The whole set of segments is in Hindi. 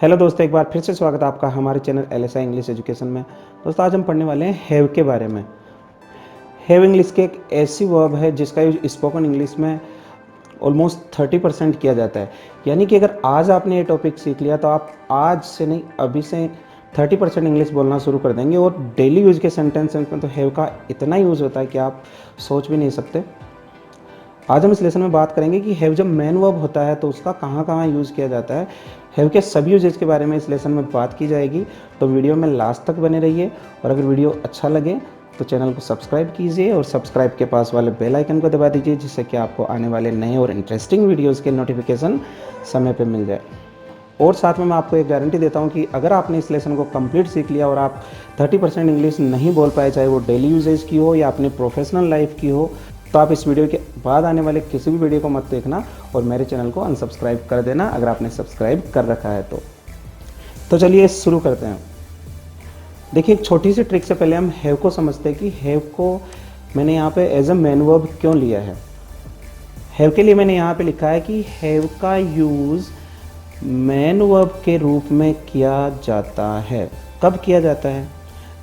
हेलो दोस्तों, एक बार फिर से स्वागत है आपका हमारे चैनल LSI इंग्लिश एजुकेशन में। दोस्तों, आज हम पढ़ने वाले हैं हैव के बारे में। हैव इंग्लिश की एक ऐसी वर्ब है जिसका यूज स्पोकन इंग्लिश में ऑलमोस्ट 30% किया जाता है। यानी कि अगर आज आपने ये टॉपिक सीख लिया तो आप आज से नहीं अभी से 30% इंग्लिश बोलना शुरू कर देंगे। और डेली यूज के सेंटेंस में तो हैव का इतना यूज़ होता है कि आप सोच भी नहीं सकते। आज हम इस लेसन में बात करेंगे कि हैव जब मेन वर्ब होता है तो उसका कहाँ कहाँ यूज़ किया जाता है। हैव के सभी यूजेज के बारे में इस लेसन में बात की जाएगी, तो वीडियो में लास्ट तक बने रहिए। और अगर वीडियो अच्छा लगे तो चैनल को सब्सक्राइब कीजिए और सब्सक्राइब के पास वाले बेल आइकन को दबा दीजिए, जिससे कि आपको आने वाले नए और इंटरेस्टिंग वीडियोज़ के नोटिफिकेशन समय पर मिल जाए। और साथ में मैं आपको एक गारंटी देता हूँ कि अगर आपने इस लेसन को कंप्लीट सीख लिया और आप 30% इंग्लिश नहीं बोल पाए, चाहे वो डेली यूजेज की हो या अपनी प्रोफेशनल लाइफ की हो, तो आप इस वीडियो के बाद आने वाले किसी भी वीडियो को मत देखना और मेरे चैनल को अनसब्सक्राइब कर देना अगर आपने सब्सक्राइब कर रखा है तो चलिए शुरू करते हैं। देखिए, एक छोटी सी ट्रिक से पहले हम हैव को समझते हैं कि हैव को मैंने यहाँ पे एज अ मेन वर्ब क्यों लिया है। हैव के लिए मैंने यहाँ पे लिखा है कि हैव का यूज़ मेन वर्ब के रूप में किया जाता है। कब किया जाता है?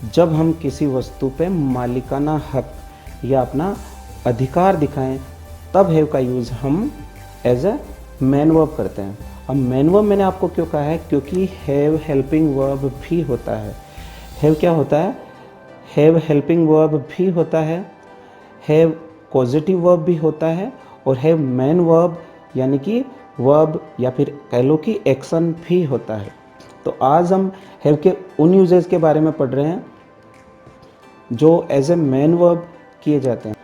जब हम किसी वस्तु पे मालिकाना हक या अपना अधिकार दिखाएं, तब हैव का यूज़ हम एज अ मेन वर्ब करते हैं। अब मेन वर्ब मैंने आपको क्यों कहा है? क्योंकि हैव हेल्पिंग वर्ब भी होता है। हैव क्या होता है? हैव हेल्पिंग वर्ब भी होता है, हैव पॉजिटिव वर्ब भी होता है और हैव मेन वर्ब यानी कि वर्ब या फिर कह लो कि एक्शन भी होता है। तो आज हम हैव के उन यूजेस के बारे में पढ़ रहे हैं जो एज ए मेन वर्ब किए जाते हैं।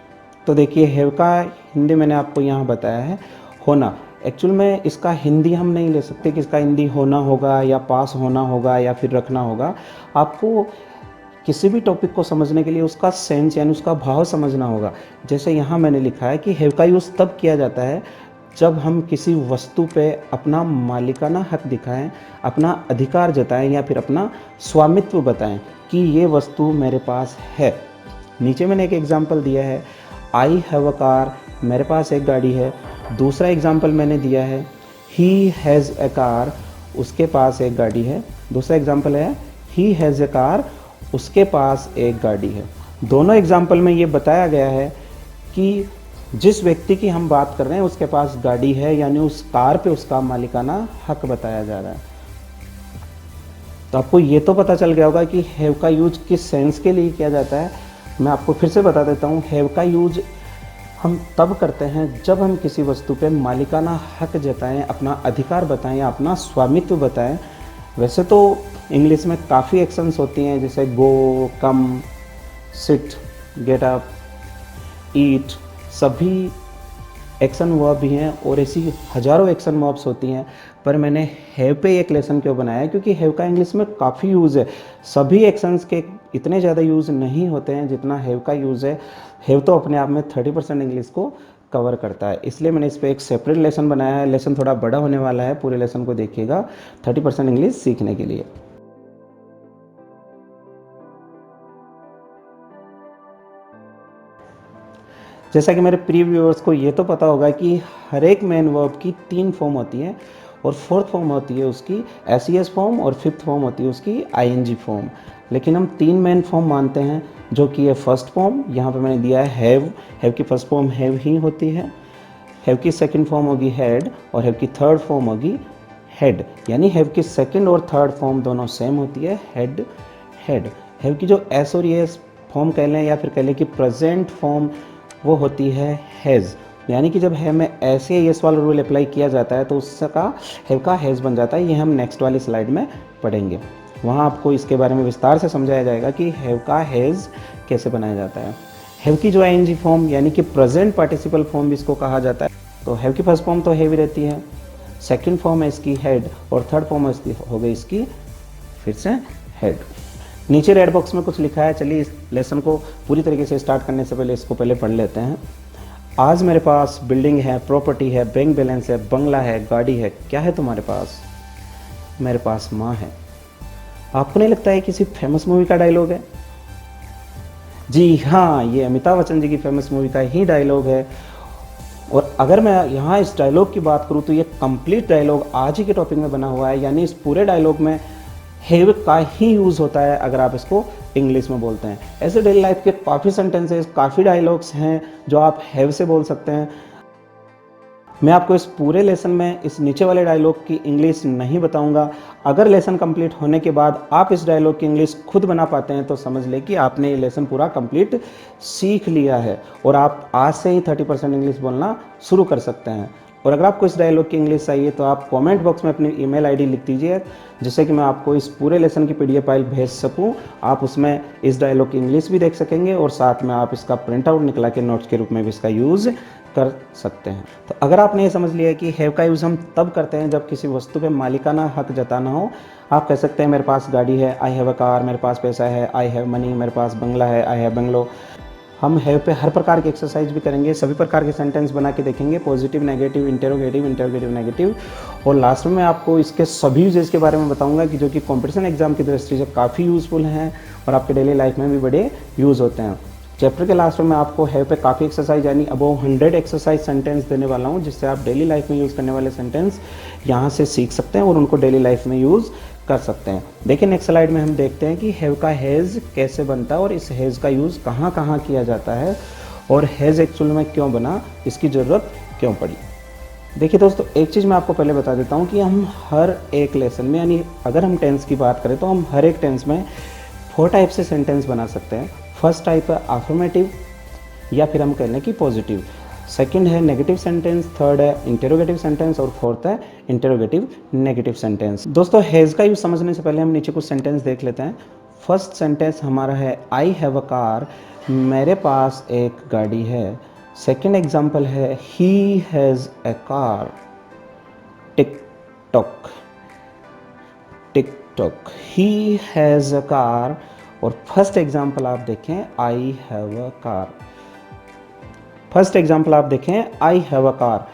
तो देखिए, हैव का हिंदी मैंने आपको यहाँ बताया है होना। एक्चुअल में इसका हिंदी हम नहीं ले सकते कि इसका हिंदी होना होगा या पास होना होगा या फिर रखना होगा। आपको किसी भी टॉपिक को समझने के लिए उसका सेंस यानी उसका भाव समझना होगा। जैसे यहाँ मैंने लिखा है कि हैव का यूज़ तब किया जाता है जब हम किसी वस्तु पे अपना मालिकाना हक दिखाएं, अपना अधिकार जताएं या फिर अपना स्वामित्व बताएं कि ये वस्तु मेरे पास है। नीचे मैंने एक एग्जाम्पल दिया है, आई हैव अ कार, मेरे पास एक गाड़ी है। दूसरा एग्जाम्पल मैंने दिया है, ही हैज़ ए कार, उसके पास एक गाड़ी है। दूसरा एग्जाम्पल है, ही हैज़ ए कार, उसके पास एक गाड़ी है। दोनों एग्जाम्पल में ये बताया गया है कि जिस व्यक्ति की हम बात कर रहे हैं उसके पास गाड़ी है, यानी उस कार पे उसका मालिकाना हक बताया जा रहा है। तो आपको ये तो पता चल गया होगा कि हैव का यूज किस सेंस के लिए किया जाता है। मैं आपको फिर से बता देता हूँ, हैव का यूज हम तब करते हैं जब हम किसी वस्तु पे मालिकाना हक जताएं, अपना अधिकार बताएं या अपना स्वामित्व बताएं। वैसे तो इंग्लिश में काफ़ी एक्शंस होती हैं, जैसे गो, कम, सिट, गेट अप, ईट, सभी एक्शन वर्ब भी हैं और ऐसी हज़ारों एक्शन वर्ब्स होती हैं। पर मैंने हैव पे एक लेसन क्यों बनाया है? क्योंकि हैव का इंग्लिश में काफ़ी यूज़ है। सभी एक्शंस के इतने ज़्यादा यूज़ नहीं होते हैं जितना हैव का यूज़ है। हैव तो अपने आप में 30% इंग्लिश को कवर करता है, इसलिए मैंने इस पर एक सेपरेट लेसन बनाया है। लेसन थोड़ा बड़ा होने वाला है, पूरे लेसन को देखिएगा 30% इंग्लिश सीखने के लिए। जैसा कि मेरे प्री व्यूअर्स को ये तो पता होगा कि हर एक मेन वर्ब की 3 फॉर्म होती है और फोर्थ फॉर्म होती है उसकी एस फॉर्म और फिफ्थ फॉर्म होती है उसकी ING फॉर्म। लेकिन हम 3 मेन फॉर्म मानते हैं, जो कि है फर्स्ट फॉर्म, यहाँ पे मैंने दिया है हैव की फर्स्ट फॉर्म हैव ही होती है, हैव की सेकंड फॉर्म होगी हैड और हैव की थर्ड फॉर्म होगी हेड। यानी हैव की सेकंड और थर्ड फॉर्म दोनों सेम होती है, हेड हेड। हैव की जो एस और एस फॉर्म कह लें या फिर कह लें कि प्रेजेंट फॉर्म, वो होती है हैज़। यानी कि जब हैव में ऐसे यस वाला रूल अप्लाई किया जाता है तो उसका हैव का हैज़ बन जाता है। ये हम नेक्स्ट वाली स्लाइड में पढ़ेंगे, वहाँ आपको इसके बारे में विस्तार से समझाया जाएगा कि हैव का हैज़ कैसे बनाया जाता है। हैव की जो ING फॉर्म यानी कि प्रेजेंट पार्टिसिपल फॉर्म भी इसको कहा जाता है। तो हैव की फर्स्ट फॉर्म तो हैव ही रहती है, सेकेंड फॉर्म है इसकी हेड और थर्ड फॉर्म हो गई इसकी फिर से हेड। नीचे रेड बॉक्स में कुछ लिखा है, चलिए इस लेसन को पूरी तरीके से स्टार्ट करने से पहले इसको पहले पढ़ लेते हैं। आज मेरे पास बिल्डिंग है, प्रॉपर्टी है, बैंक बैलेंस है, बंगला है, गाड़ी है। क्या है तुम्हारे पास? मेरे पास माँ है। आपको नहीं लगता है किसी फेमस मूवी का डायलॉग है? जी हाँ, ये अमिताभ बच्चन जी की फेमस मूवी का ही डायलॉग है। और अगर मैं यहाँ इस डायलॉग की बात करूँ तो ये कंप्लीट डायलॉग आज ही के टॉपिक में बना हुआ है, यानी इस पूरे डायलॉग में हैव का ही यूज़ होता है अगर आप इसको इंग्लिश में बोलते हैं। ऐसे डेली लाइफ के काफ़ी सेंटेंसेस, काफ़ी डायलॉग्स हैं जो आप हैव से बोल सकते हैं। मैं आपको इस पूरे लेसन में इस नीचे वाले डायलॉग की इंग्लिश नहीं बताऊंगा। अगर लेसन कंप्लीट होने के बाद आप इस डायलॉग की इंग्लिश खुद बना पाते हैं तो समझ लें कि आपने ये लेसन पूरा कंप्लीट सीख लिया है और आप आज से ही 30% इंग्लिश बोलना शुरू कर सकते हैं। और अगर आपको इस डायलॉग की इंग्लिश चाहिए तो आप कमेंट बॉक्स में अपनी ईमेल आईडी लिख दीजिए, जिससे कि मैं आपको इस पूरे लेसन की पीडीएफ फाइल भेज सकूं। आप उसमें इस डायलॉग की इंग्लिश भी देख सकेंगे और साथ में आप इसका प्रिंट आउट निकला के नोट्स के रूप में भी इसका यूज़ कर सकते हैं। तो अगर आपने ये समझ लिया कि हैव का यूज़ हम तब करते हैं जब किसी वस्तु पे मालिकाना हक जताना हो। आप कह सकते हैं मेरे पास गाड़ी है, आई हैव अ कार, मेरे पास पैसा है, आई हैव मनी, मेरे पास बंगला है, आई हैव बंगलो। हम हैव पे हर प्रकार की एक्सरसाइज भी करेंगे, सभी प्रकार के सेंटेंस बना के देखेंगे, positive, negative, interrogative, interrogative, negative. और लास्ट में मैं आपको इसके सभी यूजेस के बारे में बताऊंगा कि जो कि कॉम्पिटिशन एग्जाम की दृष्टि से काफ़ी यूज़फुल हैं और आपके डेली लाइफ में भी बड़े यूज़ होते हैं। चैप्टर के लास्ट में मैं आपको हैव पे काफ़ी एक्सरसाइज यानी अबव 100 एक्सरसाइज सेंटेंस देने वाला हूँ, जिससे आप डेली लाइफ में यूज़ करने वाले सेंटेंस यहाँ से सीख सकते हैं और उनको डेली लाइफ में यूज़ कर सकते हैं। देखिए नेक्स्ट स्लाइड में हम देखते हैं कि हैव का हैज़ कैसे बनता है और इस हैज़ का यूज़ कहाँ कहाँ किया जाता है और हैज़ एक्चुअल में क्यों बना, इसकी ज़रूरत क्यों पड़ी। देखिए दोस्तों, एक चीज़ मैं आपको पहले बता देता हूँ कि हम हर एक लेसन में, यानी अगर हम टेंस की बात करें तो हम हर एक टेंस में 4 टाइप से सेंटेंस बना सकते हैं। फर्स्ट टाइप है अफर्मेटिव या फिर हम कह लें कि पॉजिटिव, सेकंड है नेगेटिव सेंटेंस, थर्ड है इंटेरोगेटिव सेंटेंस और फोर्थ है इंटेरोगेटिव नेगेटिव सेंटेंस। दोस्तों हैज़ का यूज़ समझने से पहले हम नीचे कुछ सेंटेंस देख लेते हैं। फर्स्ट सेंटेंस हमारा है आई हैव अ कार, मेरे पास एक गाड़ी है। सेकंड एग्जाम्पल है he has a car, tick tock, tick tock, he has a car. और फर्स्ट एग्जाम्पल आप देखें आई have a car, first example आप देखें आई हैव अ कार,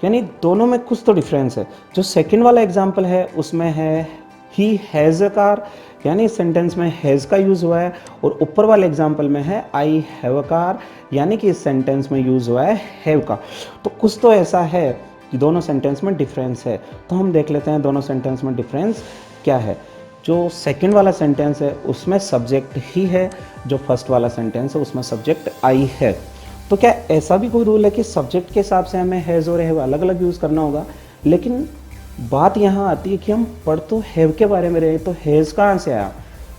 यानी दोनों में कुछ तो डिफरेंस है। जो सेकंड वाला एग्जाम्पल है उसमें है ही हैज़ अ कार, यानी इस सेंटेंस में हैज़ का यूज़ हुआ है, और ऊपर वाले एग्जाम्पल में है आई हैव अ कार, यानी कि इस सेंटेंस में यूज़ हुआ है हैव का। तो कुछ तो ऐसा है कि दोनों सेंटेंस में डिफरेंस है। तो हम देख लेते हैं दोनों सेंटेंस में डिफरेंस क्या है। जो सेकंड वाला सेंटेंस है उसमें सब्जेक्ट ही है, जो फर्स्ट वाला सेंटेंस है उसमें सब्जेक्ट आई है। तो क्या ऐसा भी कोई रूल है कि सब्जेक्ट के हिसाब से हमें हैज़ और हैव अलग अलग यूज़ करना होगा? लेकिन बात यहाँ आती है कि हम पढ़ तो हैव के बारे में रहे, तो हैज़ कहाँ से आया?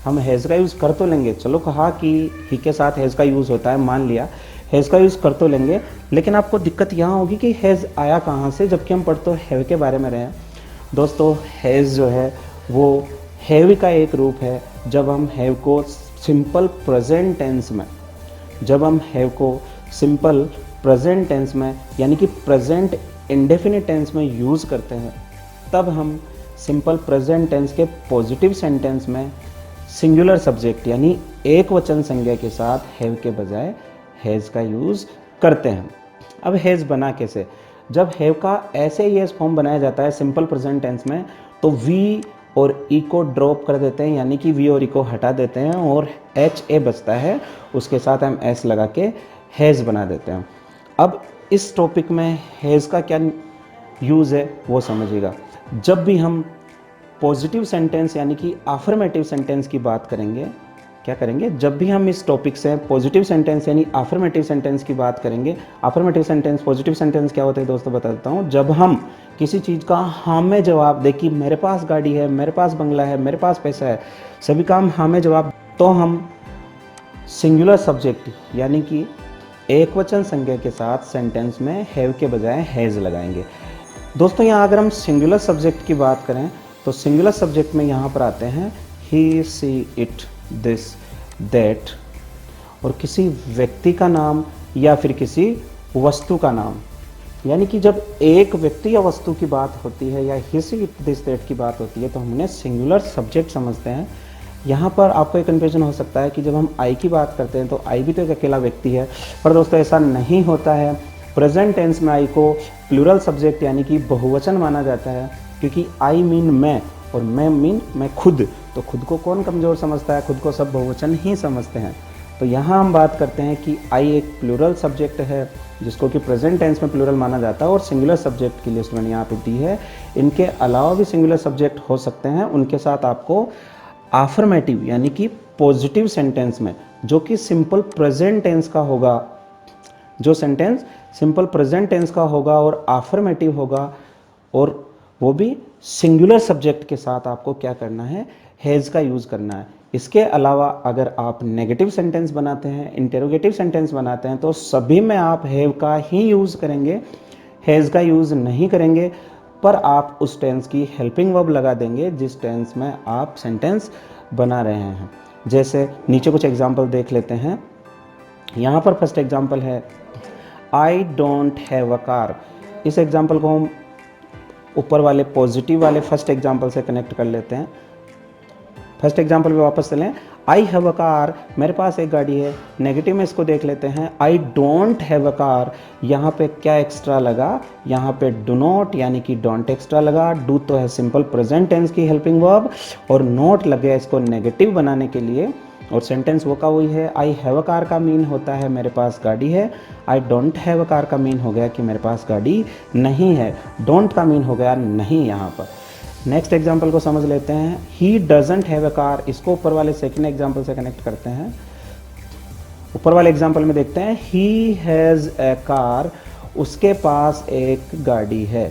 हम हैज़ का यूज़ कर तो लेंगे, चलो कहा कि ही के साथ हैज़ का यूज़ होता है, मान लिया हैज़ का यूज़ कर तो लेंगे, लेकिन आपको दिक्कत यहाँ होगी कि हैज़ आया कहाँ से, जबकि हम पढ़ तो हैव के बारे में रहे हैं। दोस्तों हैज़ जो है वो हैव का एक रूप है। जब हम हैव को सिंपल प्रेजेंट टेंस में, जब हम हैव को सिंपल प्रेजेंट टेंस में यानी कि प्रेजेंट इंडेफिनिट टेंस में यूज़ करते हैं, तब हम सिंपल प्रेजेंट टेंस के पॉजिटिव सेंटेंस में सिंगुलर सब्जेक्ट यानी एक वचन संज्ञा के साथ हैव के बजाय हैज़ का यूज़ करते हैं। अब हैज़ बना कैसे? जब हैव का ऐसे ही फॉर्म बनाया जाता है सिंपल प्रेजेंट टेंस में, तो वी और ई को ड्रॉप कर देते हैं, यानी कि वी और ई को हटा देते हैं और एच ए बचता है, उसके साथ हम एस लगा के हैज़ बना देते हैं। अब इस टॉपिक में हैज़ का क्या यूज़ है वो समझिएगा। जब भी हम पॉजिटिव सेंटेंस यानी कि अफर्मेटिव सेंटेंस की बात करेंगे, क्या करेंगे? जब भी हम इस टॉपिक से पॉजिटिव सेंटेंस यानी अफर्मेटिव सेंटेंस की बात करेंगे, अफर्मेटिव सेंटेंस, पॉजिटिव सेंटेंस क्या होता है दोस्तों बता देता हूँ। जब हम किसी चीज़ का हाँ में जवाब दे कि मेरे पास गाड़ी है, मेरे पास बंगला है, मेरे पास पैसा है, सभी काम हाँ में जवाब, तो हम सिंगुलर सब्जेक्ट यानी कि एक वचन संज्ञा के साथ सेंटेंस में हैव के बजाय हैज़ लगाएंगे। दोस्तों यहाँ अगर हम सिंगुलर सब्जेक्ट की बात करें तो सिंगुलर सब्जेक्ट में यहाँ पर आते हैं ही, सी, इट, दिस, दैट, और किसी व्यक्ति का नाम या फिर किसी वस्तु का नाम। यानी कि जब एक व्यक्ति या वस्तु की बात होती है या ही, सी, इट, दिस, दैट की बात होती है तो हमने सिंगुलर सब्जेक्ट समझते हैं। यहाँ पर आपको एक कन्फ्यूजन हो सकता है कि जब हम आई की बात करते हैं तो आई भी तो एक अकेला व्यक्ति है, पर दोस्तों ऐसा नहीं होता है। प्रेजेंट टेंस में आई को प्लूरल सब्जेक्ट यानी कि बहुवचन माना जाता है, क्योंकि आई मीन मैं और मैं मीन मैं खुद, तो खुद को कौन कमज़ोर समझता है? खुद को सब बहुवचन ही समझते हैं। तो यहाँ हम बात करते हैं कि आई एक प्लूरल सब्जेक्ट है जिसको कि प्रेजेंट टेंस में प्लूरल माना जाता है और सिंगुलर सब्जेक्ट की लिस्ट मैंने यहाँ पे दी है। इनके अलावा भी सिंगुलर सब्जेक्ट हो सकते हैं, उनके साथ आपको आफ्फर्मेटिव यानी कि पॉजिटिव सेंटेंस में जो कि सिंपल प्रेजेंट टेंस का होगा, जो सेंटेंस सिंपल प्रेजेंट टेंस का होगा और आफ्फर्मेटिव होगा और वो भी सिंगुलर सब्जेक्ट के साथ आपको क्या करना है, हैज़ का यूज़ करना है। इसके अलावा अगर आप नेगेटिव सेंटेंस बनाते हैं, इंटेरोगेटिव सेंटेंस बनाते हैं तो सभी में आप हैव का ही यूज़ करेंगे, हैज़ का यूज़ नहीं करेंगे, पर आप उस टेंस की हेल्पिंग वर्ब लगा देंगे जिस टेंस में आप सेंटेंस बना रहे हैं। जैसे नीचे कुछ एग्जाम्पल देख लेते हैं। यहाँ पर फर्स्ट एग्जाम्पल है आई डोंट हैव अ कार। इस एग्जाम्पल को हम ऊपर वाले पॉजिटिव वाले फर्स्ट एग्जाम्पल से कनेक्ट कर लेते हैं। फर्स्ट एग्जाम्पल पे वापस चलें। आई हैव अ कार, मेरे पास एक गाड़ी है। नेगेटिव में इसको देख लेते हैं। आई डोंट हैव अ कार, यहाँ पे क्या एक्स्ट्रा लगा, यहाँ पे डू नॉट यानी कि डोंट एक्स्ट्रा लगा। डू तो है सिंपल प्रेजेंट टेंस की हेल्पिंग वर्ब और नॉट लग गया इसको नेगेटिव बनाने के लिए और सेंटेंस वो का वही है। आई हैव अ कार का मीन होता है मेरे पास गाड़ी है। आई डोंट हैव अ कार का मीन हो गया कि मेरे पास गाड़ी नहीं है। डोंट का मीन हो गया नहीं यहाँ पर। नेक्स्ट एग्जाम्पल को समझ लेते हैं। He doesn't have a car, इसको ऊपर वाले सेकंड एग्जाम्पल से कनेक्ट करते हैं। ऊपर वाले एग्जाम्पल में देखते हैं ही हैज़ ए कार, उसके पास एक गाड़ी है।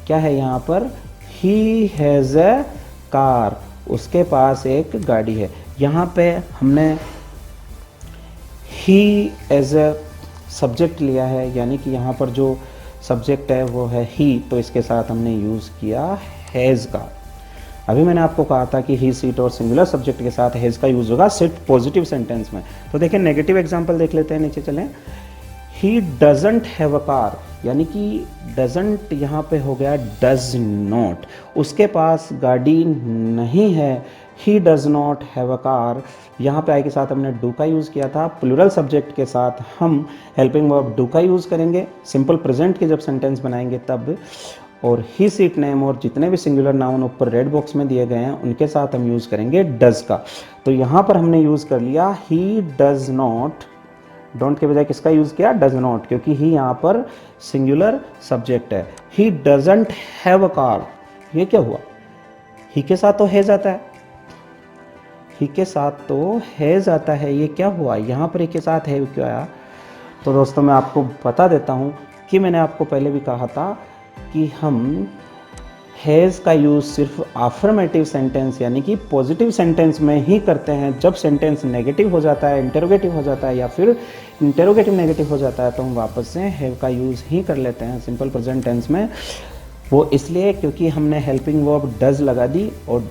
क्या है यहाँ पर, ही हैज़ ए कार, उसके पास एक गाड़ी है। यहाँ पे हमने ही एज ए सब्जेक्ट लिया है, यानी कि यहाँ पर जो सब्जेक्ट है वो है ही, तो इसके साथ हमने यूज़ किया हैज़ का। अभी मैंने आपको कहा था कि ही सीट और सिंगुलर सब्जेक्ट के साथ हैज़ का यूज़ होगा सिर्फ पॉजिटिव सेंटेंस में। तो देखिए नेगेटिव एग्जांपल देख लेते हैं, नीचे चलें। He doesn't have a car, यानी कि डजंट यहाँ पे हो गया डज नॉट, उसके पास गाड़ी नहीं है। He does not have a car, यहाँ पे आई के साथ हमने डू का यूज़ किया था। प्लूरल सब्जेक्ट के साथ हम हेल्पिंग वर्ब डू का यूज़ करेंगे सिंपल प्रेजेंट के जब सेंटेंस बनाएंगे तब। और ही सीट नेम और जितने भी सिंगुलर नाउन ऊपर रेड बॉक्स में दिए गए हैं उनके साथ हम यूज़ करेंगे डज का। तो यहाँ पर हमने यूज़ कर लिया ही डज नॉट, डोंट के बजाय किसका यूज़ किया, डज नॉट, क्योंकि ही यहाँ पर सिंगुलर सब्जेक्ट है। He doesn't have a car, ये क्या हुआ, ही के साथ तो हैज आता है, ही के साथ तो हैज आता है, ये क्या हुआ, यहाँ पर ही के साथ है क्यों आया। तो दोस्तों मैं आपको बता देता हूँ कि मैंने आपको पहले भी कहा था कि हम हैज़ का यूज़ सिर्फ आफ्फर्मेटिव सेंटेंस यानी कि पॉजिटिव सेंटेंस में ही करते हैं। जब सेंटेंस नेगेटिव हो जाता है, इंटेरोगेटिव हो जाता है या फिर इंटेरोगेटिव नेगेटिव हो जाता है तो हम वापस से हैव का यूज़ ही कर लेते हैं सिंपल प्रेजेंट टेंस में। वो इसलिए क्योंकि हमने हेल्पिंग वर्ब डज लगा दी और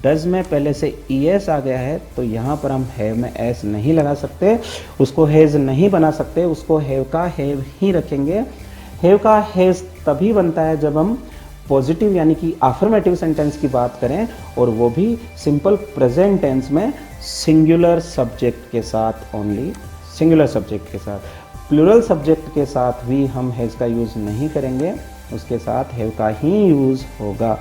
डज में पहले से ईएस आ गया है, तो यहाँ पर हम हैव में एस नहीं लगा सकते, उसको हैज़ नहीं बना सकते, उसको हैव का हैव ही रखेंगे। हैव का हैज़ तभी बनता है जब हम पॉजिटिव यानी कि आफ्फर्मेटिव सेंटेंस की बात करें और वो भी सिंपल प्रेजेंट टेंस में सिंगुलर सब्जेक्ट के साथ, ओनली सिंगुलर सब्जेक्ट के साथ। प्लूरल सब्जेक्ट के साथ भी हम हैज़ का यूज़ नहीं करेंगे, उसके साथ हैव का ही यूज़ होगा।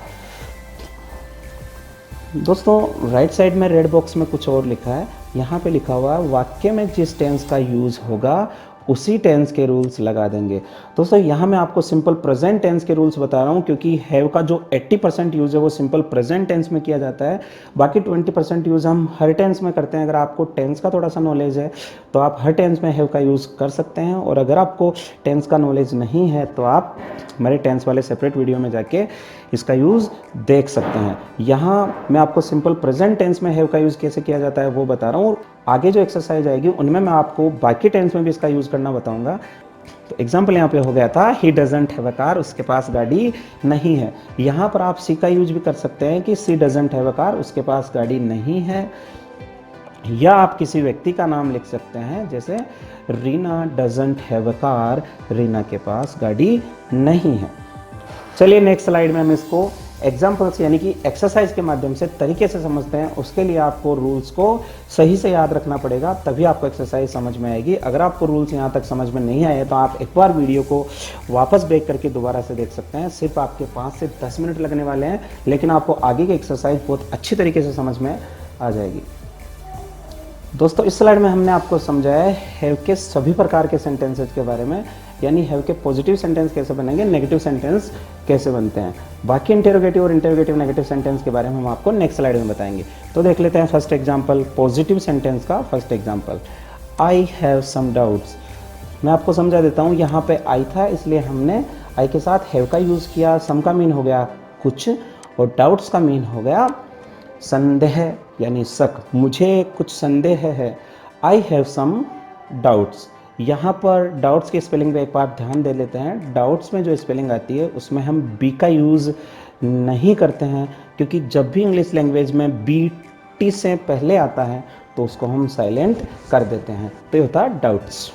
दोस्तों राइट साइड में रेड बॉक्स में कुछ और लिखा है, यहाँ पे लिखा हुआ है वाक्य में जिस टेंस का यूज़ होगा उसी टेंस के रूल्स लगा देंगे। दोस्तों यहाँ मैं आपको सिंपल प्रेजेंट टेंस के रूल्स बता रहा हूँ क्योंकि हैव का जो 80% यूज़ है वो सिंपल प्रेजेंट टेंस में किया जाता है, बाकी 20% यूज़ हम हर टेंस में करते हैं। अगर आपको टेंस का थोड़ा सा नॉलेज है तो आप हर टेंस में हैव का यूज़ कर सकते हैं, और अगर आपको टेंस का नॉलेज नहीं है तो आप हमारे टेंस वाले सेपरेट वीडियो में जाके इसका यूज़ देख सकते हैं। यहाँ मैं आपको सिंपल प्रेजेंट टेंस में हैव का यूज़ कैसे किया जाता है वो बता रहा हूँ, और आगे जो एक्सरसाइज आएगी उनमें मैं आपको बाकी टेंस में भी इसका यूज़ करना बताऊंगा। तो एग्जाम्पल यहाँ पे हो गया था he doesn't have a car, उसके पास गाड़ी नहीं है। यहाँ पर आप सी का यूज भी कर सकते हैं कि सी डजंट हैव अ कार, उसके पास गाड़ी नहीं है, या आप किसी व्यक्ति का नाम लिख सकते हैं जैसे Reena doesn't have a car, Reena के पास गाड़ी नहीं है। चलिए नेक्स्ट स्लाइड में हम इसको एग्जाम्पल्स यानी कि एक्सरसाइज के माध्यम से तरीके से समझते हैं। उसके लिए आपको रूल्स को सही से याद रखना पड़ेगा, तभी आपको एक्सरसाइज समझ में आएगी। अगर आपको रूल्स यहाँ तक समझ में नहीं आए तो आप एक बार वीडियो को वापस ब्रेक करके दोबारा से देख सकते हैं। सिर्फ आपके 5 से 10 मिनट लगने वाले हैं, लेकिन आपको आगे की एक्सरसाइज बहुत अच्छी तरीके से समझ में आ जाएगी। दोस्तों इस स्लाइड में हमने आपको समझाया है हैव के सभी प्रकार के सेंटेंसेस के बारे में, यानी हैव के पॉजिटिव सेंटेंस कैसे बनेंगे, नेगेटिव सेंटेंस कैसे बनते हैं। बाकी इंटरोगेटिव और इंटरोगेटिव नेगेटिव सेंटेंस के बारे में हम आपको नेक्स्ट स्लाइड में बताएंगे। तो देख लेते हैं फर्स्ट एग्जांपल, पॉजिटिव सेंटेंस का first example, I have some doubts. मैं आपको समझा देता हूँ, यहाँ पे आई था इसलिए हमने आई के साथ हैव का यूज़ किया। सम का मीन हो गया कुछ और डाउट्स का मीन हो गया संदेह यानी शक, मुझे कुछ संदेह है। I have some doubts. यहाँ पर डाउट्स की स्पेलिंग पे एक बार ध्यान दे लेते हैं। डाउट्स में जो स्पेलिंग आती है उसमें हम बी का यूज़ नहीं करते हैं, क्योंकि जब भी इंग्लिश लैंग्वेज में बी टी से पहले आता है तो उसको हम साइलेंट कर देते हैं, तो ये होता है डाउट्स।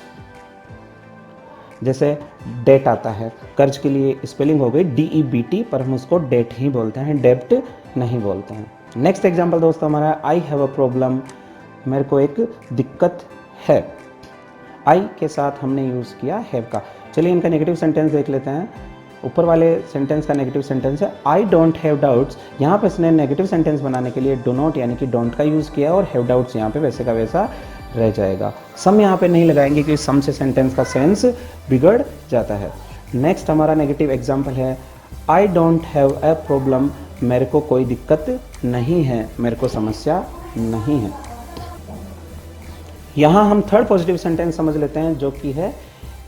जैसे डेट आता है, कर्ज के लिए स्पेलिंग हो गई DEBT, पर हम उसको डेट ही बोलते हैं, डेब्ट नहीं बोलते हैं। नेक्स्ट एग्जांपल दोस्तों हमारा, आई हैव अ प्रॉब्लम, मेरे को एक दिक्कत है। आई के साथ हमने यूज़ किया हैव का। चलिए इनका नेगेटिव सेंटेंस देख लेते हैं। ऊपर वाले सेंटेंस का नेगेटिव सेंटेंस है आई डोंट हैव डाउट्स। यहाँ पे इसने नेगेटिव सेंटेंस बनाने के लिए डो नॉट यानी कि डोंट का यूज़ किया और हैव डाउट्स यहाँ पे वैसे का वैसा रह जाएगा। सम यहाँ पे नहीं लगाएंगे क्योंकि सम से सेंटेंस का सेंस बिगड़ जाता है। नेक्स्ट हमारा नेगेटिव एग्जाम्पल है, आई डोंट हैव अ प्रॉब्लम, मेरे को कोई दिक्कत नहीं है, मेरे को समस्या नहीं है। यहाँ हम थर्ड पॉजिटिव सेंटेंस समझ लेते हैं जो कि है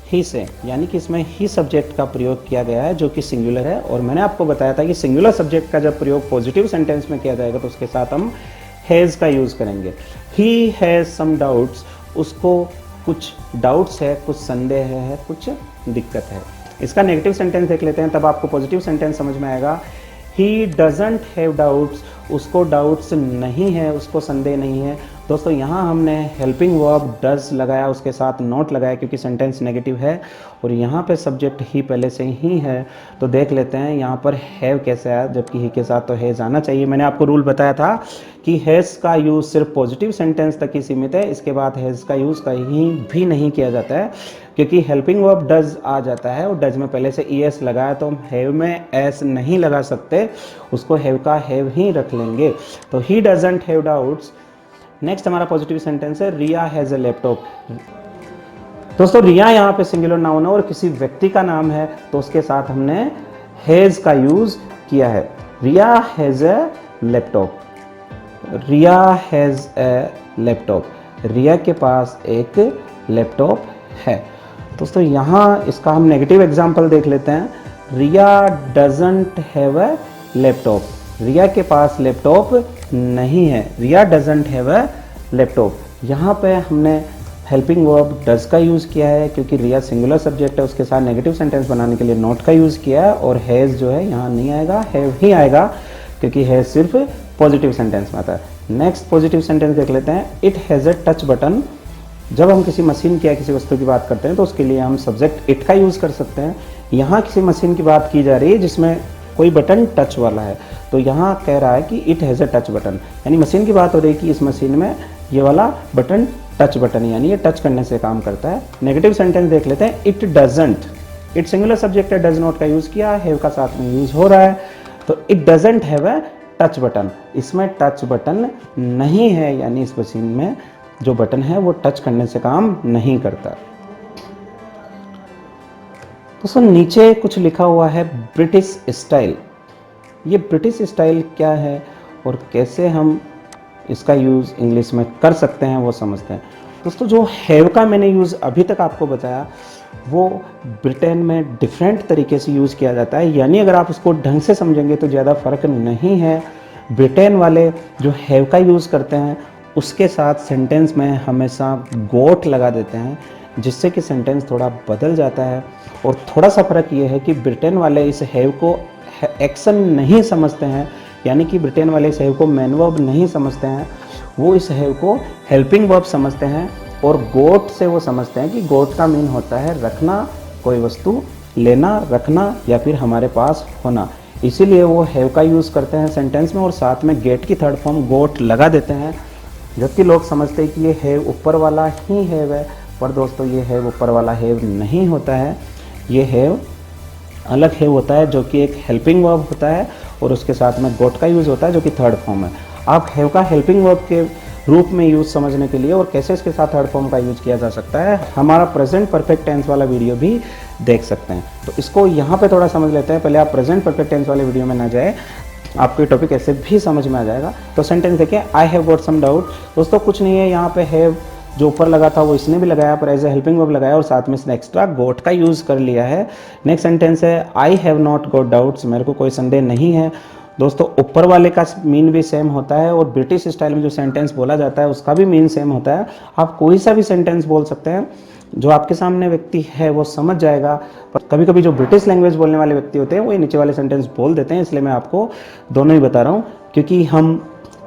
ही से, यानी कि इसमें ही सब्जेक्ट का प्रयोग किया गया है जो कि सिंगुलर है। और मैंने आपको बताया था कि सिंगुलर सब्जेक्ट का जब प्रयोग पॉजिटिव सेंटेंस में किया जाएगा तो उसके साथ हम हैज़ का यूज़ करेंगे। ही हैज़ सम डाउट्स, उसको कुछ डाउट्स है, कुछ संदेह है, कुछ दिक्कत है। इसका नेगेटिव सेंटेंस देख लेते हैं, तब आपको पॉजिटिव सेंटेंस समझ में आएगा। ही डजंट हैव डाउट्स, उसको डाउट्स नहीं है, उसको संदेह नहीं है। दोस्तों यहाँ हमने हेल्पिंग वर्ब डज लगाया, उसके साथ नॉट लगाया क्योंकि सेंटेंस नेगेटिव है और यहाँ पे सब्जेक्ट ही पहले से ही है। तो देख लेते हैं यहाँ पर हैव कैसे आया, जबकि ही के साथ तो हैज़ आना चाहिए। मैंने आपको रूल बताया था कि हैज़ का यूज़ सिर्फ पॉजिटिव सेंटेंस तक ही सीमित है, इसके बाद हैज़ का यूज़ कहीं भी नहीं किया जाता है, क्योंकि हेल्पिंग वर्ब डज आ जाता है और डज में पहले से ES लगाया तो हम हैव में एस नहीं लगा सकते, उसको हैव का हैव ही रख लेंगे। तो he doesn't have doubts. Next हमारा पॉजिटिव सेंटेंस है, रिया हैज़ अ लैपटॉप। दोस्तों रिया यहाँ पे सिंगुलर नाउन है और किसी व्यक्ति का नाम है तो उसके साथ हमने हैज़ का यूज़ किया है। Riya has a laptop, Riya has a laptop, Riya के पास एक लैपटॉप है। दोस्तों यहाँ इसका हम नेगेटिव एग्जाम्पल देख लेते हैं, रिया doesn't have a laptop, Riya के पास लैपटॉप नहीं है, रिया डजंट हैव अ लैपटॉप। यहाँ पे हमने हेल्पिंग वर्ब डज का यूज़ किया है क्योंकि रिया सिंगुलर सब्जेक्ट है, उसके साथ नेगेटिव सेंटेंस बनाने के लिए नॉट का यूज़ किया है और हैज़ जो है यहाँ नहीं आएगा, हैव ही आएगा क्योंकि हैज़ सिर्फ पॉजिटिव सेंटेंस में आता है। नेक्स्ट पॉजिटिव सेंटेंस देख लेते हैं, it has a touch button. जब हम किसी मशीन की या किसी वस्तु की बात करते हैं तो उसके लिए हम सब्जेक्ट इट का यूज़ कर सकते हैं। यहाँ किसी मशीन की बात की जा रही है जिसमें कोई बटन टच वाला है, तो यहाँ कह रहा है कि it has a touch button, यानी मशीन की बात हो रही है कि इस मशीन में ये वाला बटन टच बटन यानी ये टच करने से काम करता है। नेगेटिव सेंटेंस देख लेते हैं, it doesn't, it singular subject है, डज नॉट का यूज़ किया, हैव का साथ में यूज़ हो रहा है, तो it doesn't have a touch button, इसमें टच बटन नहीं है, यानी इस मशीन में जो बटन है वो टच करने से काम नहीं करता। दोस्तों नीचे कुछ लिखा हुआ है ब्रिटिश स्टाइल। ये ब्रिटिश स्टाइल क्या है और कैसे हम इसका यूज़ इंग्लिश में कर सकते हैं वो समझते हैं। दोस्तों जो हैव का मैंने यूज़ अभी तक आपको बताया वो ब्रिटेन में डिफरेंट तरीके से यूज़ किया जाता है, यानी अगर आप उसको ढंग से समझेंगे तो ज़्यादा फ़र्क नहीं है। ब्रिटेन वाले जो हैव का यूज़ करते हैं उसके साथ सेंटेंस में हमेशा गोट लगा देते हैं, जिससे कि सेंटेंस थोड़ा बदल जाता है। और थोड़ा सा फ़र्क ये है कि ब्रिटेन वाले इस हैव को एक्शन नहीं समझते हैं, यानी कि ब्रिटेन वाले इस हैव को मैन वर्ब नहीं समझते हैं, वो इस हैव को हेल्पिंग वर्ब समझते हैं। और गोट से वो समझते हैं कि गोट का मीन होता है रखना, कोई वस्तु लेना, रखना या फिर हमारे पास होना, इसीलिए वो हैव का यूज़ करते हैं सेंटेंस में और साथ में गेट की थर्ड फॉर्म गोट लगा देते हैं। जबकि लोग समझते हैं कि ये हैव ऊपर वाला ही हैव है, पर दोस्तों ये हैव ऊपर वाला हैव नहीं होता है, ये हैव अलग हैव होता है जो कि एक हेल्पिंग वर्ब होता है और उसके साथ में गोट का यूज़ होता है जो कि थर्ड फॉर्म है। आप हैव का हेल्पिंग वर्ब के रूप में यूज़ समझने के लिए और कैसे इसके साथ थर्ड फॉर्म का यूज़ किया जा सकता है, हमारा प्रेजेंट परफेक्ट टेंस वाला वीडियो भी देख सकते हैं। तो इसको यहाँ पे थोड़ा समझ लेते हैं। पहले आप प्रेजेंट परफेक्ट टेंस वाले वीडियो में ना जाए, आपको ये टॉपिक ऐसे भी समझ में आ जाएगा। तो सेंटेंस देखिए, I have got some doubt. दोस्तों कुछ नहीं है, यहाँ पे हैव जो ऊपर लगा था वो इसने भी लगाया, पर एज ए हेल्पिंग वर्ब लगाया और साथ में इसने एक्स्ट्रा गोट का यूज़ कर लिया है। नेक्स्ट सेंटेंस है, I have not got doubts. मेरे को कोई संदेह नहीं है। दोस्तों ऊपर वाले का मीन भी सेम होता है और ब्रिटिश स्टाइल में जो सेंटेंस बोला जाता है उसका भी मीन सेम होता है। आप कोई सा भी सेंटेंस बोल सकते हैं, जो आपके सामने व्यक्ति है वो समझ जाएगा। पर कभी कभी जो ब्रिटिश लैंग्वेज बोलने वाले व्यक्ति होते हैं वो ये नीचे वाले सेंटेंस बोल देते हैं, इसलिए मैं आपको दोनों ही बता रहा हूँ, क्योंकि हम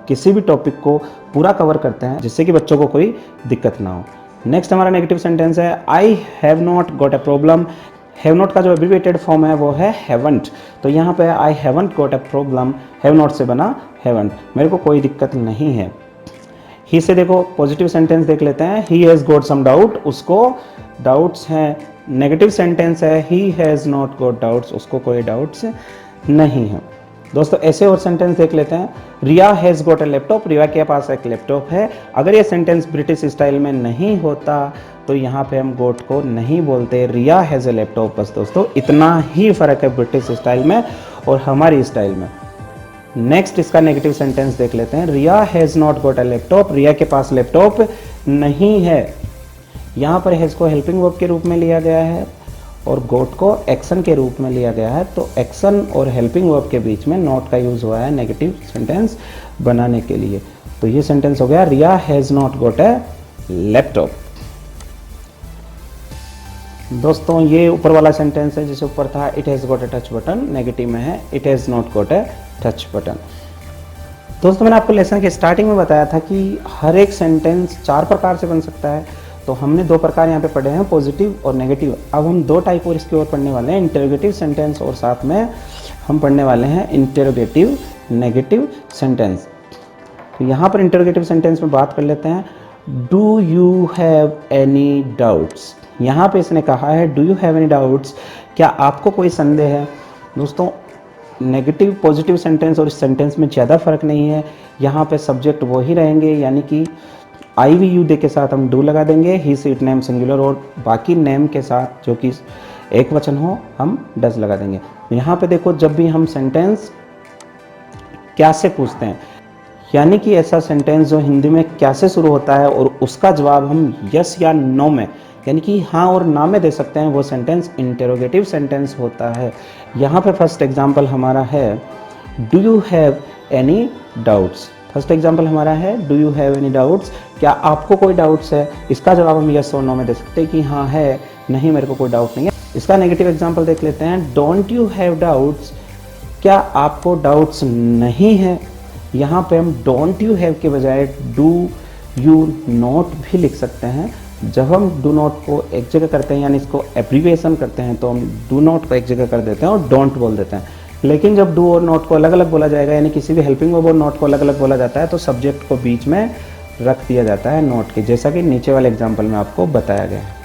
किसी भी टॉपिक को पूरा कवर करते हैं जिससे कि बच्चों को कोई दिक्कत ना हो। नेक्स्ट हमारा नेगेटिव सेंटेंस है, I have not got a problem. Have not का जो एब्रीवेटेड फॉर्म है वो है हैवंट। तो यहाँ पे I haven't got a problem, have not से बना हैवंट, मेरे को कोई दिक्कत नहीं है। ही से देखो पॉजिटिव सेंटेंस देख लेते हैं, he has got some doubt, उसको डाउट्स हैं। नेगेटिव सेंटेंस है, he has not got doubts, उसको कोई डाउट्स नहीं है। दोस्तों ऐसे और सेंटेंस देख लेते हैं, Riya has got a laptop. Riya के पास एक लैपटॉप है। अगर ये सेंटेंस ब्रिटिश स्टाइल में नहीं होता तो यहाँ पे हम गोट को नहीं बोलते, रिया हैज़ अ लैपटॉप। बस दोस्तों इतना ही फ़र्क है ब्रिटिश स्टाइल में और हमारी स्टाइल में। नेक्स्ट इसका नेगेटिव सेंटेंस देख लेते हैं, Riya has not got a laptop. Riya के पास लैपटॉप नहीं है। यहाँ पर हैज़ को हेल्पिंग वर्ब के रूप में लिया गया है और गोट को एक्शन के रूप में लिया गया है। तो एक्शन और हेल्पिंग वर्ब के बीच में नॉट का यूज़ हुआ है नेगेटिव सेंटेंस बनाने के लिए। तो ये सेंटेंस हो गया, Riya has not got a laptop. दोस्तों ये ऊपर वाला सेंटेंस है जिसे ऊपर था, it has got a touch button, negative में है it has not got a touch button. दोस्तों मैंने आपको लेसन के स्टार्टिंग में बताया था कि हर एक सेंटेंस 4 प्रकार से बन सकता है। तो हमने 2 प्रकार यहाँ पे पढ़े हैं, पॉजिटिव और नेगेटिव। अब हम 2 टाइप और इसकी ओर पढ़ने वाले हैं, इंटरोगेटिव सेंटेंस और साथ में हम पढ़ने वाले हैं इंटरोगेटिव नेगेटिव सेंटेंस। तो यहाँ पर इंटरोगेटिव सेंटेंस में बात कर लेते हैं, do you have any doubts. यहाँ पे इसने कहा है do you have any doubts, क्या आपको कोई संदेह है। दोस्तों नेगेटिव पॉजिटिव सेंटेंस और इस सेंटेंस में ज़्यादा फर्क नहीं है। यहाँ पे सब्जेक्ट वही रहेंगे, यानी कि आई वी यू दे के साथ हम डू लगा देंगे, ही सी इट नेम सिंगुलर, और बाकी नेम के साथ जो कि एक वचन हो हम डज लगा देंगे। यहाँ पे देखो जब भी हम सेंटेंस क्या से पूछते हैं, यानी कि ऐसा सेंटेंस जो हिंदी में क्या से शुरू होता है और उसका जवाब हम यस या नो में, यानी कि हाँ और ना में दे सकते हैं, वो सेंटेंस इंटरोगेटिव सेंटेंस होता है। यहाँ पे फर्स्ट एग्जांपल हमारा है, do you have any doubts. First example हमारा है do you have any doubts, क्या आपको कोई डाउट्स है। इसका जवाब हम यस और नो में दे सकते हैं कि हाँ है, नहीं मेरे को कोई डाउट नहीं है। इसका नेगेटिव एग्जांपल देख लेते हैं, डोंट यू हैव डाउट्स, क्या आपको डाउट्स नहीं है। यहाँ पे हम डोंट यू हैव के बजाय डू यू नॉट भी लिख सकते हैं। जब हम डू नॉट को एक जगह करते हैं, यानी इसको एब्रीविएशन करते हैं, तो हम डू नॉट को एक जगह कर देते हैं और डोंट बोल देते हैं। लेकिन जब डू और नॉट को अलग अलग बोला जाएगा, यानी किसी भी हेल्पिंग वर्ब और नॉट को अलग अलग बोला जाता है, तो सब्जेक्ट को बीच में रख दिया जाता है नॉट के, जैसा कि नीचे वाले एग्जाम्पल में आपको बताया गया है।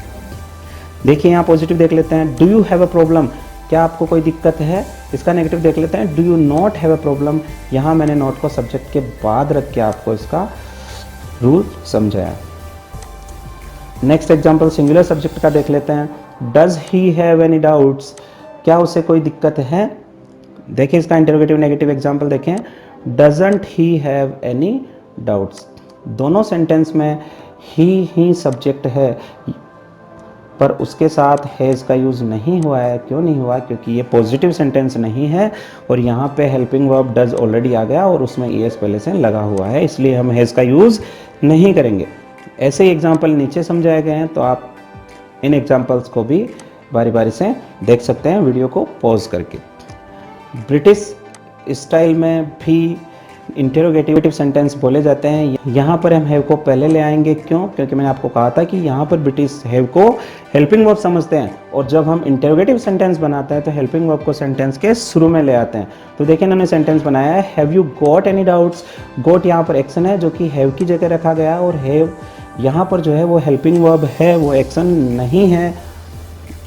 देखिए यहाँ पॉजिटिव देख लेते हैं, do you have a problem, क्या आपको कोई दिक्कत है। इसका नेगेटिव देख लेते हैं, do you not have a problem. यहाँ मैंने नॉट को सब्जेक्ट के बाद रख के आपको इसका रूल समझाया। नेक्स्ट एग्जाम्पल सिंगुलर सब्जेक्ट का देख लेते हैं, does he have any doubts, क्या उसे कोई दिक्कत है। देखिए इसका इंटरोगेटिव नेगेटिव एग्जाम्पल देखें, doesn't he have any doubts. दोनों सेंटेंस में ही सब्जेक्ट है, पर उसके साथ हैज़ का यूज़ नहीं हुआ है। क्यों नहीं हुआ, क्योंकि ये पॉजिटिव सेंटेंस नहीं है और यहाँ पे हेल्पिंग वर्ब डज ऑलरेडी आ गया और उसमें ईएस पहले से लगा हुआ है, इसलिए हम हैज़ का यूज़ नहीं करेंगे। ऐसे ही एग्जाम्पल नीचे समझाए गए हैं, तो आप इन एग्जाम्पल्स को भी बारी बारी से देख सकते हैं वीडियो को पॉज करके। ब्रिटिश स्टाइल में भी इंटरोगेटिव सेंटेंस बोले जाते हैं। यहाँ पर हम हैव को पहले ले आएंगे, क्यों, क्योंकि मैंने आपको कहा था कि यहाँ पर ब्रिटिश हैव को हेल्पिंग वर्ब समझते हैं और जब हम इंटरोगेटिव सेंटेंस बनाते हैं तो हेल्पिंग वर्ब को सेंटेंस के शुरू में ले आते हैं। तो देखिए इन्होंने सेंटेंस बनाया है, have you got any doubts. Got यहाँ पर एक्शन है जो कि हैव की जगह रखा गया, और हैव यहाँ पर जो है वो हेल्पिंग वर्ब है, वो एक्शन नहीं है।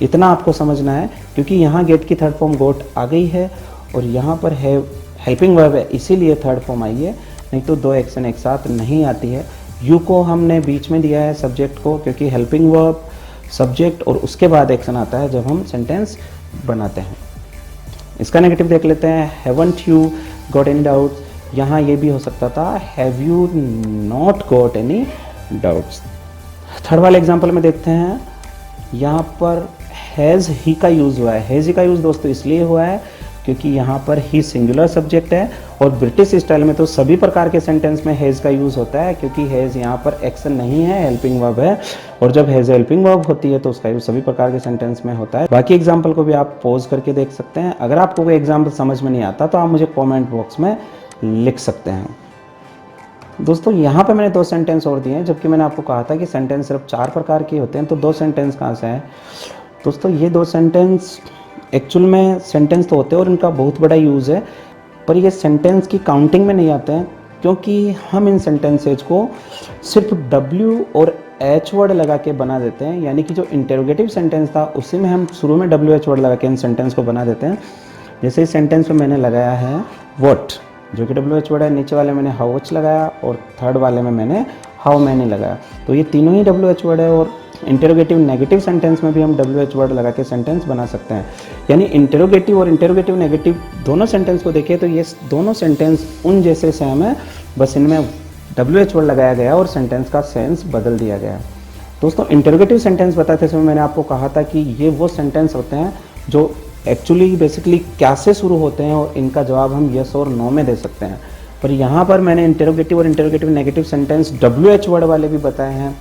इतना आपको समझना है, क्योंकि यहाँ गेट की थर्ड फॉर्म गॉट आ गई है और यहाँ पर हैव हेल्पिंग वर्ब है, इसीलिए थर्ड फॉर्म आई है। नहीं तो दो एक्शन एक साथ नहीं आती है। यू को हमने बीच में दिया है सब्जेक्ट को, क्योंकि हेल्पिंग वर्ब सब्जेक्ट और उसके बाद एक्शन आता है जब हम सेंटेंस बनाते हैं। इसका नेगेटिव देख लेते हैं, haven't you got any doubts. यहाँ ये भी हो सकता था have you not got any doubts. Third वाले एग्जाम्पल में देखते हैं, यहाँ पर हैज़ ही का यूज़ हुआ है। हैज़ ही का यूज़ दोस्तों इसलिए हुआ है क्योंकि यहाँ पर ही सिंगुलर सब्जेक्ट है, और ब्रिटिश स्टाइल में तो सभी प्रकार के सेंटेंस में हैज़ का यूज़ होता है, क्योंकि हैज़ यहाँ पर एक्शन नहीं है, हेल्पिंग वर्ब है, और जब हैज़ हेल्पिंग वर्ब होती है तो उसका यूज़ सभी प्रकार के सेंटेंस में होता है। बाकी एग्जाम्पल को भी आप पॉज करके देख सकते हैं। अगर आपको कोई एग्जाम्पल समझ में नहीं आता तो आप मुझे कॉमेंट बॉक्स में लिख सकते हैं। दोस्तों यहाँ पे मैंने दो सेंटेंस और दिए हैं, जबकि मैंने आपको कहा था कि सेंटेंस सिर्फ 4 प्रकार के होते हैं, तो दो सेंटेंस कहाँ से हैं दोस्तों? ये दो सेंटेंस एक्चुअल में सेंटेंस तो होते हैं और इनका बहुत बड़ा यूज़ है, पर ये सेंटेंस की काउंटिंग में नहीं आते हैं, क्योंकि हम इन सेंटेंसेज को सिर्फ W और H वर्ड लगा के बना देते हैं। यानी कि जो इंटेरोगेटिव सेंटेंस था उसी में हम शुरू में WH वर्ड लगा के इन सेंटेंस को बना देते हैं। जैसे इस सेंटेंस में मैंने लगाया है वॉट, जो कि WH वर्ड है, नीचे वाले मैंने हाउ मच लगाया, और थर्ड वाले में मैंने हाउ मैनी लगाया। तो ये तीनों ही WH वर्ड है, और इंटेरोगेटिव नेगेटिव सेंटेंस में भी हम WH वर्ड लगा के सेंटेंस बना सकते हैं। यानी इंटेरोगेटिव और इंटेरोगेटिव नेगेटिव दोनों सेंटेंस को देखिए तो ये दोनों सेंटेंस उन जैसे सेम है, बस इनमें WH वर्ड लगाया गया और सेंटेंस का सेंस बदल दिया गया। दोस्तों इंटेरोगेटिव सेंटेंस बताते समय मैंने आपको कहा था कि ये वो सेंटेंस होते हैं जो एक्चुअली बेसिकली क्या से शुरू होते हैं, और इनका जवाब हम यस और नो में दे सकते हैं। पर यहाँ पर मैंने इंटेरोगेटिव और interrogative negative sentence WH word वाले भी बताए हैं।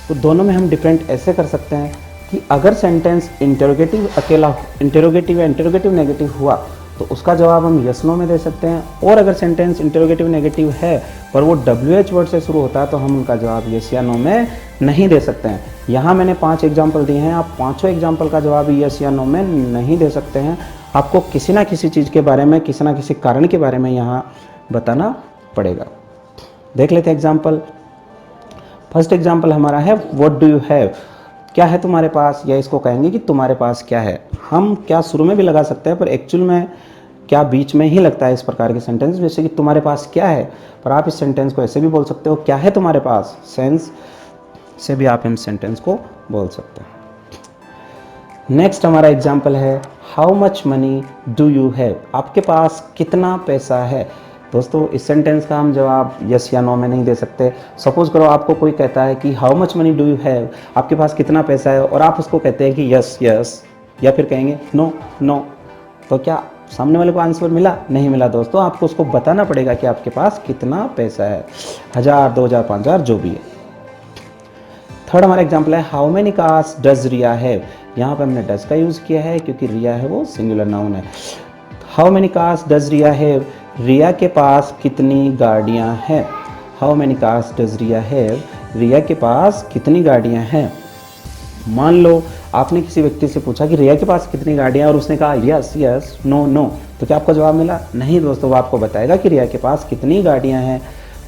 तो दोनों में हम डिफरेंट ऐसे कर सकते हैं कि अगर सेंटेंस इंटेरोगेटिव अकेला इंटेरोगेटिव या इंटेरोगेटिव नेगेटिव हुआ तो उसका जवाब हम यस नो में दे सकते हैं, और अगर सेंटेंस इंटेरोगेटिव नेगेटिव है पर वो WH वर्ड से शुरू होता है तो हम उनका जवाब यस या नो में नहीं दे सकते हैं। यहाँ मैंने 5 एग्जाम्पल दिए हैं, आप पाँचों एग्जाम्पल का जवाब यस या नो में नहीं दे सकते हैं। आपको किसी ना किसी चीज़ के बारे में, किसी ना किसी कारण के बारे में यहाँ बताना पड़ेगा। देख लेते हैं एग्जाम्पल। फर्स्ट एग्जाम्पल हमारा है व्हाट डू यू हैव, क्या है तुम्हारे पास, या इसको कहेंगे कि तुम्हारे पास क्या है। हम क्या शुरू में भी लगा सकते हैं, पर एक्चुअल में क्या बीच में ही लगता है इस प्रकार के सेंटेंस, जैसे कि तुम्हारे पास क्या है, पर आप इस सेंटेंस को ऐसे भी बोल सकते हो, क्या है तुम्हारे पास, सेंस से भी आप इन सेंटेंस को बोल सकते हैं। नेक्स्ट हमारा एग्जाम्पल है how much money do you have, आपके पास कितना पैसा है। दोस्तों इस सेंटेंस का हम जवाब यस या नो में नहीं दे सकते। सपोज करो आपको कोई कहता है कि how much money do you have, आपके पास कितना पैसा है, और आप उसको कहते हैं कि यस यस, या फिर कहेंगे नो नो, तो क्या सामने वाले को आंसर मिला? नहीं मिला दोस्तों। आपको उसको बताना पड़ेगा कि आपके पास कितना पैसा है, 1000, 2000, 5000 जो भी है। थर्ड हमारा एग्जाम्पल है how many cars does Riya have, यहाँ पर हमने डज का यूज़ किया है क्योंकि रिया है वो सिंगुलर नाउन है। How many cars does Riya have, Riya के पास कितनी गाड़ियाँ हैं। How many cars does Riya have, Riya के पास कितनी गाड़ियाँ हैं। मान लो आपने किसी व्यक्ति से पूछा कि रिया के पास कितनी गाड़ियाँ, और उसने कहा यस यस नो नो, तो क्या आपको जवाब मिला? नहीं दोस्तों, वो आपको बताएगा कि रिया के पास कितनी गाड़ियाँ हैं,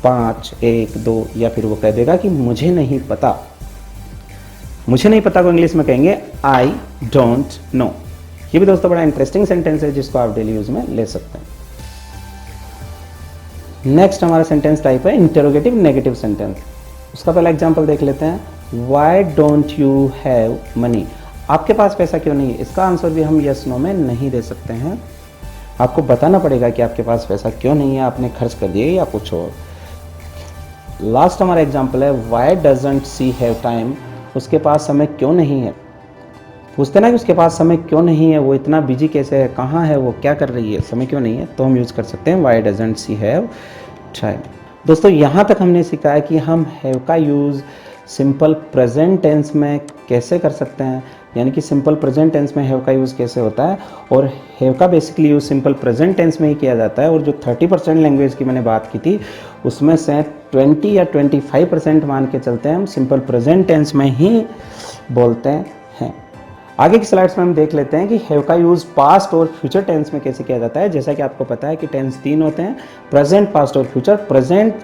5, 1, 2, या फिर वो कह देगा कि मुझे नहीं पता। मुझे नहीं पता को इंग्लिश में कहेंगे आई डोंट नो। ये भी दोस्तों बड़ा इंटरेस्टिंग सेंटेंस है जिसको आप डेली यूज में ले सकते हैं। नेक्स्ट हमारा सेंटेंस टाइप है इंटेरोगेटिव नेगेटिव सेंटेंस। उसका पहला एग्जांपल देख लेते हैं। Why don't you have money, आपके पास पैसा क्यों नहीं है। इसका आंसर भी हम यस नो में नहीं दे सकते हैं। आपको बताना पड़ेगा कि आपके पास पैसा क्यों नहीं है, आपने खर्च कर दिया या कुछ और। लास्ट हमारा एग्जांपल है why doesn't see have time, उसके पास समय क्यों नहीं है। पूछते ना कि उसके पास समय क्यों नहीं है, वो इतना बिजी कैसे है, कहाँ है, वो क्या कर रही है, समय क्यों नहीं है, तो हम यूज़ कर सकते हैं why doesn't see have time. दोस्तों यहाँ तक हमने सीखा है कि हम हैव का यूज़ सिंपल प्रेजेंट टेंस में कैसे कर सकते हैं, यानी कि सिंपल प्रेजेंट टेंस में हैव का यूज़ कैसे होता है। और हैव का basically use simple present tense में ही किया जाता है। और जो 30% लैंग्वेज की मैंने बात की थी उसमें से 20 या 25% मान के चलते हैं हम सिंपल प्रेजेंट टेंस में ही बोलते हैं। आगे की स्लाइड्स में हम देख लेते हैं कि हैव का यूज़ पास्ट और फ्यूचर टेंस में कैसे किया जाता है। जैसा कि आपको पता है कि टेंस 3 होते हैं, प्रेजेंट, पास्ट और फ्यूचर। प्रेजेंट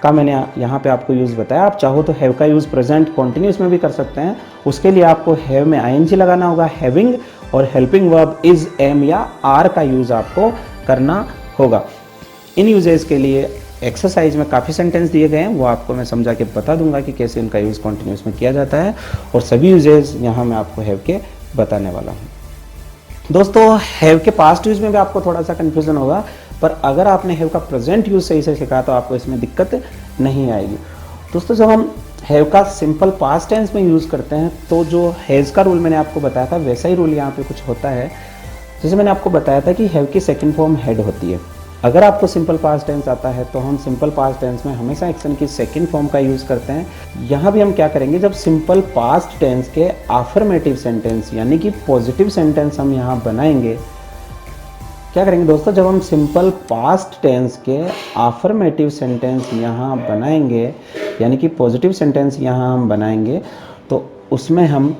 का मैंने यहाँ पे आपको यूज़ बताया। आप चाहो तो हैव का यूज़ प्रेजेंट कॉन्टिन्यूस में भी कर सकते हैं। उसके लिए आपको हैव में ing लगाना होगा, हैविंग, और हेल्पिंग वर्ब इज, एम या आर का यूज़ आपको करना होगा। इन यूजेस के लिए एक्सरसाइज में काफ़ी सेंटेंस दिए गए हैं, वो आपको मैं समझा के बता दूंगा कि कैसे इनका यूज़ कॉन्टिन्यूस में किया जाता है, और सभी यूजेस यहाँ मैं आपको हैव के बताने वाला हूँ। दोस्तों हैव के पास्ट यूज में भी आपको थोड़ा सा कन्फ्यूजन होगा, पर अगर आपने हैव का प्रेजेंट यूज सही से सीखा तो आपको इसमें दिक्कत नहीं आएगी। दोस्तों जब हम हैव का सिंपल पास्ट टेंस में यूज़ करते हैं तो जो हैज़ का रूल मैंने आपको बताया था वैसा ही रूल यहाँ पे कुछ होता है। जैसे मैंने आपको बताया था कि हैव की सेकंड फॉर्म हैड होती है। अगर आपको सिंपल पास्ट टेंस आता है तो हम सिंपल पास्ट टेंस में हमेशा एक्शन की सेकंड फॉर्म का यूज़ करते हैं। यहाँ भी हम क्या करेंगे, जब सिंपल पास्ट टेंस के अफर्मेटिव सेंटेंस यानी कि पॉजिटिव सेंटेंस हम यहाँ बनाएंगे, क्या करेंगे दोस्तों, जब हम सिंपल पास्ट टेंस के अफर्मेटिव सेंटेंस यहाँ बनाएंगे यानी कि पॉजिटिव सेंटेंस यहाँ हम बनाएंगे, तो उसमें हम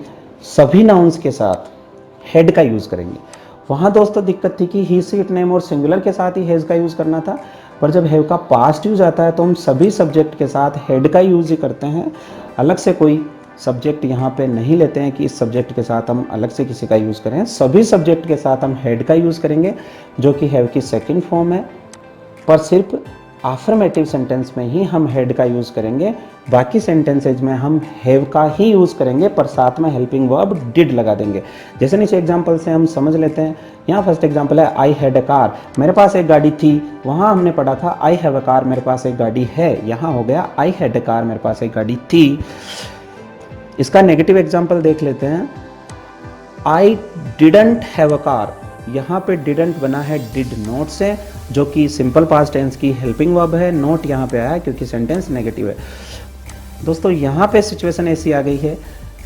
सभी नाउन्स के साथ हेड का यूज़ करेंगे। वहाँ दोस्तों दिक्कत थी कि ही सी इट नेम और सिंगुलर के साथ ही हैज़ का यूज़ करना था, पर जब हैव का पास्ट यूज आता है तो हम सभी सब्जेक्ट के साथ हेड का यूज़ ही करते हैं। अलग से कोई सब्जेक्ट यहाँ पे नहीं लेते हैं कि इस सब्जेक्ट के साथ हम अलग से किसी का यूज़ करें। सभी सब्जेक्ट के साथ हम हेड का यूज़ करेंगे जो कि हैव की सेकंड फॉर्म है, पर सिर्फ अफर्मेटिव सेंटेंस में ही हम हेड का यूज़ करेंगे। बाकी सेंटेंसेज में हम हैव का ही यूज़ करेंगे, पर साथ में हेल्पिंग वर्ब डिड लगा देंगे। जैसे नीचे एग्जांपल से हम समझ लेते हैं। यहाँ फर्स्ट एग्जांपल है आई हैड अ कार, मेरे पास एक गाड़ी थी। वहाँ हमने पढ़ा था आई हैव अ कार, मेरे पास एक गाड़ी है। यहाँ हो गया आई हैड अ कार, मेरे पास एक गाड़ी थी। इसका नेगेटिव एग्जांपल देख लेते हैं। I didn't have a car, यहाँ पे डिडंट बना है डिड नॉट से, जो कि सिंपल पास्ट टेंस की हेल्पिंग वर्ब है। नॉट यहाँ पे आया है क्योंकि सेंटेंस नेगेटिव है। दोस्तों यहाँ पे सिचुएशन ऐसी आ गई है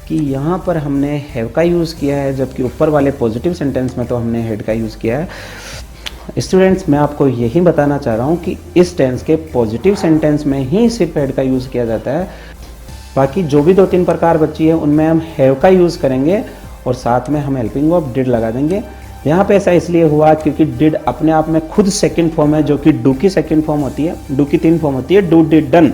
कि यहाँ पर हमने हैव का यूज़ किया है, जबकि ऊपर वाले पॉजिटिव सेंटेंस में तो हमने हेड का यूज़ किया है। स्टूडेंट्स मैं आपको यही बताना चाह रहा हूँ कि इस टेंस के पॉजिटिव सेंटेंस में ही सिर्फ हेड का यूज़ किया जाता है। बाकी जो भी 2-3 प्रकार बची है उनमें हम हैव का यूज़ करेंगे और साथ में हम हेल्पिंग वर्ब डिड लगा देंगे। यहाँ पे ऐसा इसलिए हुआ क्योंकि डिड अपने आप में खुद सेकंड फॉर्म है, जो कि डू की सेकंड फॉर्म होती है। डू की 3 फॉर्म होती है, डू डिड डन।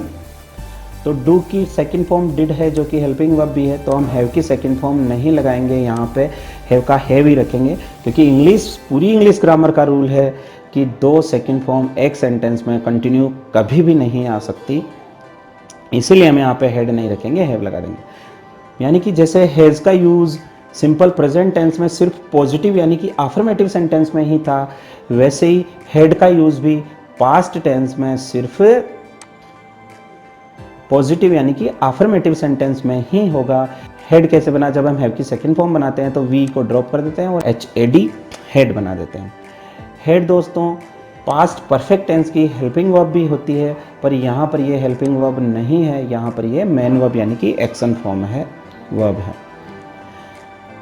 तो डू की सेकंड फॉर्म डिड है जो कि हेल्पिंग वर्ब भी है, तो हम हैव की सेकंड फॉर्म नहीं लगाएंगे, यहाँ पे हैव का हैव ही रखेंगे। क्योंकि पूरी इंग्लिश ग्रामर का रूल है कि 2 सेकंड फॉर्म एक सेंटेंस में कंटिन्यू कभी भी नहीं आ सकती, इसीलिए हम यहाँ पे हेड नहीं रखेंगे, हैव लगा देंगे। यानी कि जैसे हैज़ का यूज़ सिंपल प्रेजेंट टेंस में सिर्फ पॉजिटिव यानी कि अफर्मेटिव सेंटेंस में ही था, वैसे ही हेड का यूज़ भी पास्ट टेंस में सिर्फ पॉजिटिव यानी कि अफर्मेटिव सेंटेंस में ही होगा। हेड कैसे बना, जब हम हैव की सेकंड फॉर्म बनाते हैं तो वी को ड्रॉप कर देते हैं और HAD हेड बना देते हैं। हेड दोस्तों पास्ट परफेक्ट टेंस की हेल्पिंग वर्ब भी होती है, पर यहाँ पर ये हेल्पिंग वर्ब नहीं है, यहाँ पर ये मेन वर्ब यानी कि एक्शन फॉर्म है, वर्ब है।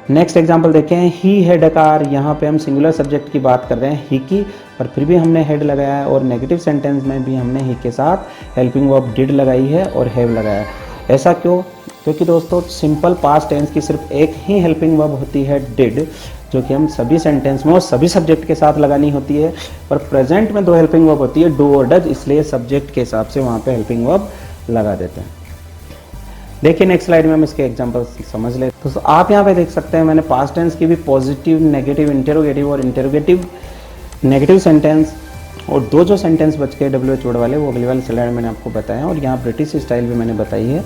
नेक्स्ट एग्जांपल देखें, ही हैड अ कार। यहाँ पे हम सिंगुलर सब्जेक्ट की बात कर रहे हैं, ही की, पर फिर भी हमने हेड लगाया है, और नेगेटिव सेंटेंस में भी हमने ही के साथ हेल्पिंग वर्ब डिड लगाई है और हैव लगाया है। ऐसा क्यों? क्योंकि दोस्तों सिंपल पास्ट टेंस की सिर्फ एक ही हेल्पिंग वर्ब होती है डिड, जो कि हम सभी सेंटेंस में और सभी सब्जेक्ट के साथ लगानी होती है। पर प्रेजेंट में 2 हेल्पिंग वर्ब होती है, डू और डज, इसलिए सब्जेक्ट के हिसाब से वहाँ पे हेल्पिंग वर्ब लगा देते हैं। देखिए नेक्स्ट स्लाइड में हम इसके एग्जांपल समझ ले। तो आप यहाँ पे देख सकते हैं मैंने पास्ट टेंस की भी पॉजिटिव, नेगेटिव, इंटेरोगेटिव और इंटेरोगेटिव नेगेटिव सेंटेंस, और 2 जो सेंटेंस बच गए WH वर्ड वाले वो अगले वाले स्लाइड में मैंने आपको बताया, और यहाँ ब्रिटिश स्टाइल भी मैंने बताई है।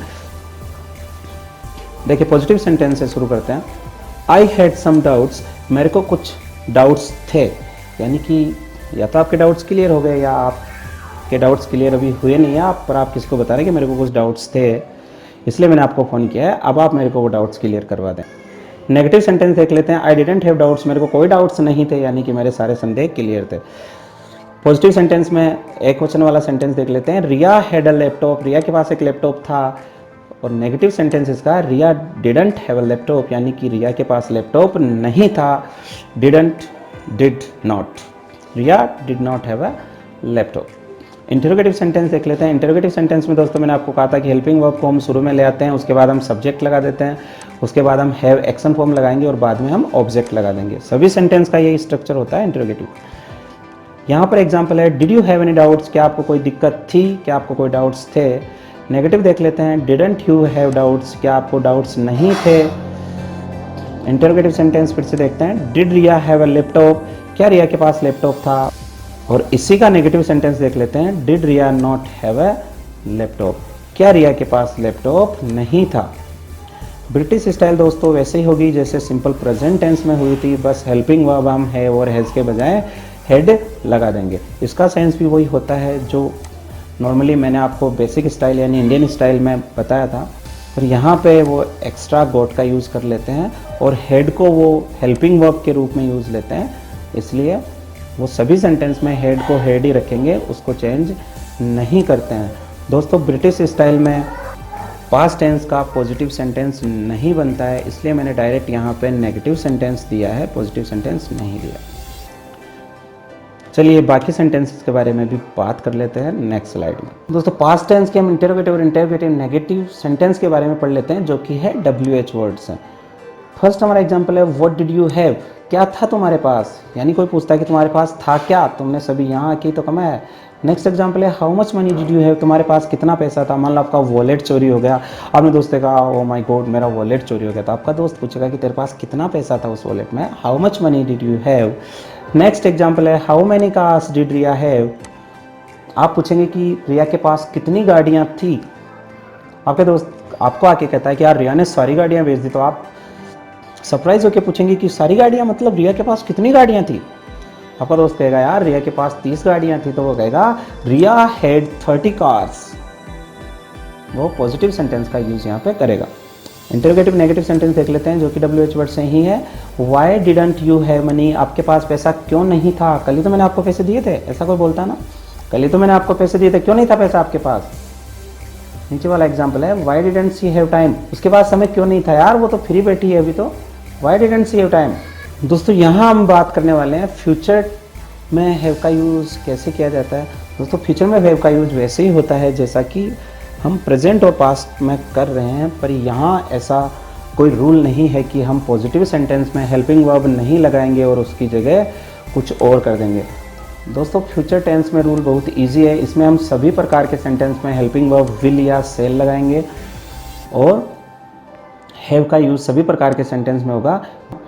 देखिए पॉजिटिव सेंटेंस से शुरू करते हैं। आई हैड सम डाउट्स, मेरे को कुछ डाउट्स थे, यानी कि या तो आपके डाउट्स क्लियर हो गए या आपके डाउट्स क्लियर अभी हुए नहीं है, पर आप किसको बता रहे हैं कि मेरे को कुछ डाउट्स थे, इसलिए मैंने आपको फ़ोन किया है, अब आप मेरे को वो डाउट्स क्लियर करवा दें। नेगेटिव सेंटेंस देख लेते हैं। आई डिडंट हैव डाउट्स, मेरे को कोई डाउट्स नहीं थे, यानी कि मेरे सारे संदेह क्लियर थे। पॉजिटिव सेंटेंस में एक वचन वाला सेंटेंस देख लेते हैं। रिया हैड अ लैपटॉप, रिया के पास एक लैपटॉप था। और नेगेटिव सेंटेंस इसका, Riya didn't have a laptop, यानी कि रिया के पास लैपटॉप नहीं था। Didn't, did not, Riya did not have a laptop. Interrogative sentence देख लेते हैं। इंटरोगेटिव सेंटेंस में दोस्तों मैंने आपको कहा था कि हेल्पिंग वर्ब को हम शुरू में ले आते हैं, उसके बाद हम सब्जेक्ट लगा देते हैं, उसके बाद हम हैव एक्शन फॉर्म लगाएंगे और बाद में हम ऑब्जेक्ट लगा देंगे। सभी सेंटेंस का यही स्ट्रक्चर होता है इंटरोगेटिव। यहाँ पर एग्जाम्पल है, did you have any doubts, क्या आपको कोई दिक्कत थी, क्या आपको कोई डाउट्स थे। नेगेटिव देख लेते हैं। डिडंट यू हैव डाउट्स, क्या आपको डाउट्स नहीं थे। इंटरोगेटिव सेंटेंस फिर से देखते हैं। Did Riya have a laptop, क्या रिया के पास लैपटॉप था। और इसी का नेगेटिव सेंटेंस देख लेते हैं, did Riya not have a laptop, क्या रिया के पास लैपटॉप नहीं था। ब्रिटिश स्टाइल दोस्तों वैसे ही होगी जैसे सिंपल प्रेजेंट टेंस में हुई थी, बस हेल्पिंग वर्ब हम है और हैज़ के बजाय हेड लगा देंगे। इसका सेंस भी वही होता है जो नॉर्मली मैंने आपको बेसिक स्टाइल यानी इंडियन स्टाइल में बताया था, पर यहाँ पे वो एक्स्ट्रा गॉट का यूज़ कर लेते हैं और हेड को वो हेल्पिंग वर्ब के रूप में यूज़ लेते हैं, इसलिए वो सभी सेंटेंस में हेड को हेड ही रखेंगे, उसको चेंज नहीं करते हैं। दोस्तों ब्रिटिश स्टाइल में पास्ट टेंस का पॉजिटिव सेंटेंस नहीं बनता है, इसलिए मैंने डायरेक्ट यहाँ पे नेगेटिव सेंटेंस दिया है, पॉजिटिव सेंटेंस नहीं दिया। चलिए बाकी सेंटेंसेस के बारे में भी बात कर लेते हैं नेक्स्ट स्लाइड में। दोस्तों पास्ट टेंस के हम इंटरोगेटिव और इंटरोगेटिव नेगेटिव सेंटेंस के बारे में पढ़ लेते हैं, जो कि है WH वर्ड्स हैं। फर्स्ट हमारा एग्जांपल है व्हाट डिड यू हैव, क्या था तुम्हारे पास, यानी कोई पूछता है कि तुम्हारे पास था क्या, तुमने सभी यहाँ आके तो कमाया है। नेक्स्ट एग्जांपल है how much money did you have, तुम्हारे पास कितना पैसा था। मान लो आपका वॉलेट चोरी हो गया, आपने दोस्त से कहा ओ माय गॉड मेरा वॉलेट चोरी हो गया, तो आपका दोस्त पूछेगा कि तेरे पास कितना पैसा था उस वॉलेट में, how much money did you have. Next example है how many cars did Riya have, आप पूछेंगे कि रिया के पास कितनी गाड़ियाँ थी। आपके दोस्त आपको आके कहता है कि यार रिया ने सारी गाड़ियाँ बेच दी, तो आप सरप्राइज होकर पूछेंगे कि सारी गाड़ियाँ मतलब रिया के पास कितनी गाड़ियाँ थी। आपका दोस्त कहेगा यार रिया के पास 30 गाड़ियाँ थी, तो वो कहेगा रिया हैड 30 कार्स। वो पॉजिटिव सेंटेंस का यूज यहाँ पे करेगा। इंटरोगेटिव नेगेटिव सेंटेंस देख लेते हैं, जो कि WH वर्ड से ही है। Y didn't you have money, आपके पास पैसा क्यों नहीं था, कल ही तो मैंने आपको पैसे दिए थे, ऐसा कोई बोलता ना, कल ही तो मैंने आपको पैसे दिए थे, क्यों नहीं था पैसा आपके पास। नीचे वाला एग्जाम्पल है Y didn't she have time, उसके पास समय क्यों नहीं था यार, वो तो फ्री बैठी है अभी तो, Y didn't she have time. दोस्तों यहाँ हम बात करने वाले हैं फ्यूचर में हैव का यूज़ कैसे किया जाता है। दोस्तों फ्यूचर में हैव का यूज़ वैसे ही होता है जैसा कि हम प्रेजेंट और पास्ट में कर रहे हैं, पर यहाँ ऐसा कोई रूल नहीं है कि हम पॉजिटिव सेंटेंस में हेल्पिंग वर्ब नहीं लगाएंगे और उसकी जगह कुछ और कर देंगे। दोस्तों फ्यूचर टेंस में रूल बहुत इजी है, इसमें हम सभी प्रकार के सेंटेंस में हेल्पिंग वर्ब विल या सेल लगाएंगे और हैव का यूज़ सभी प्रकार के सेंटेंस में होगा।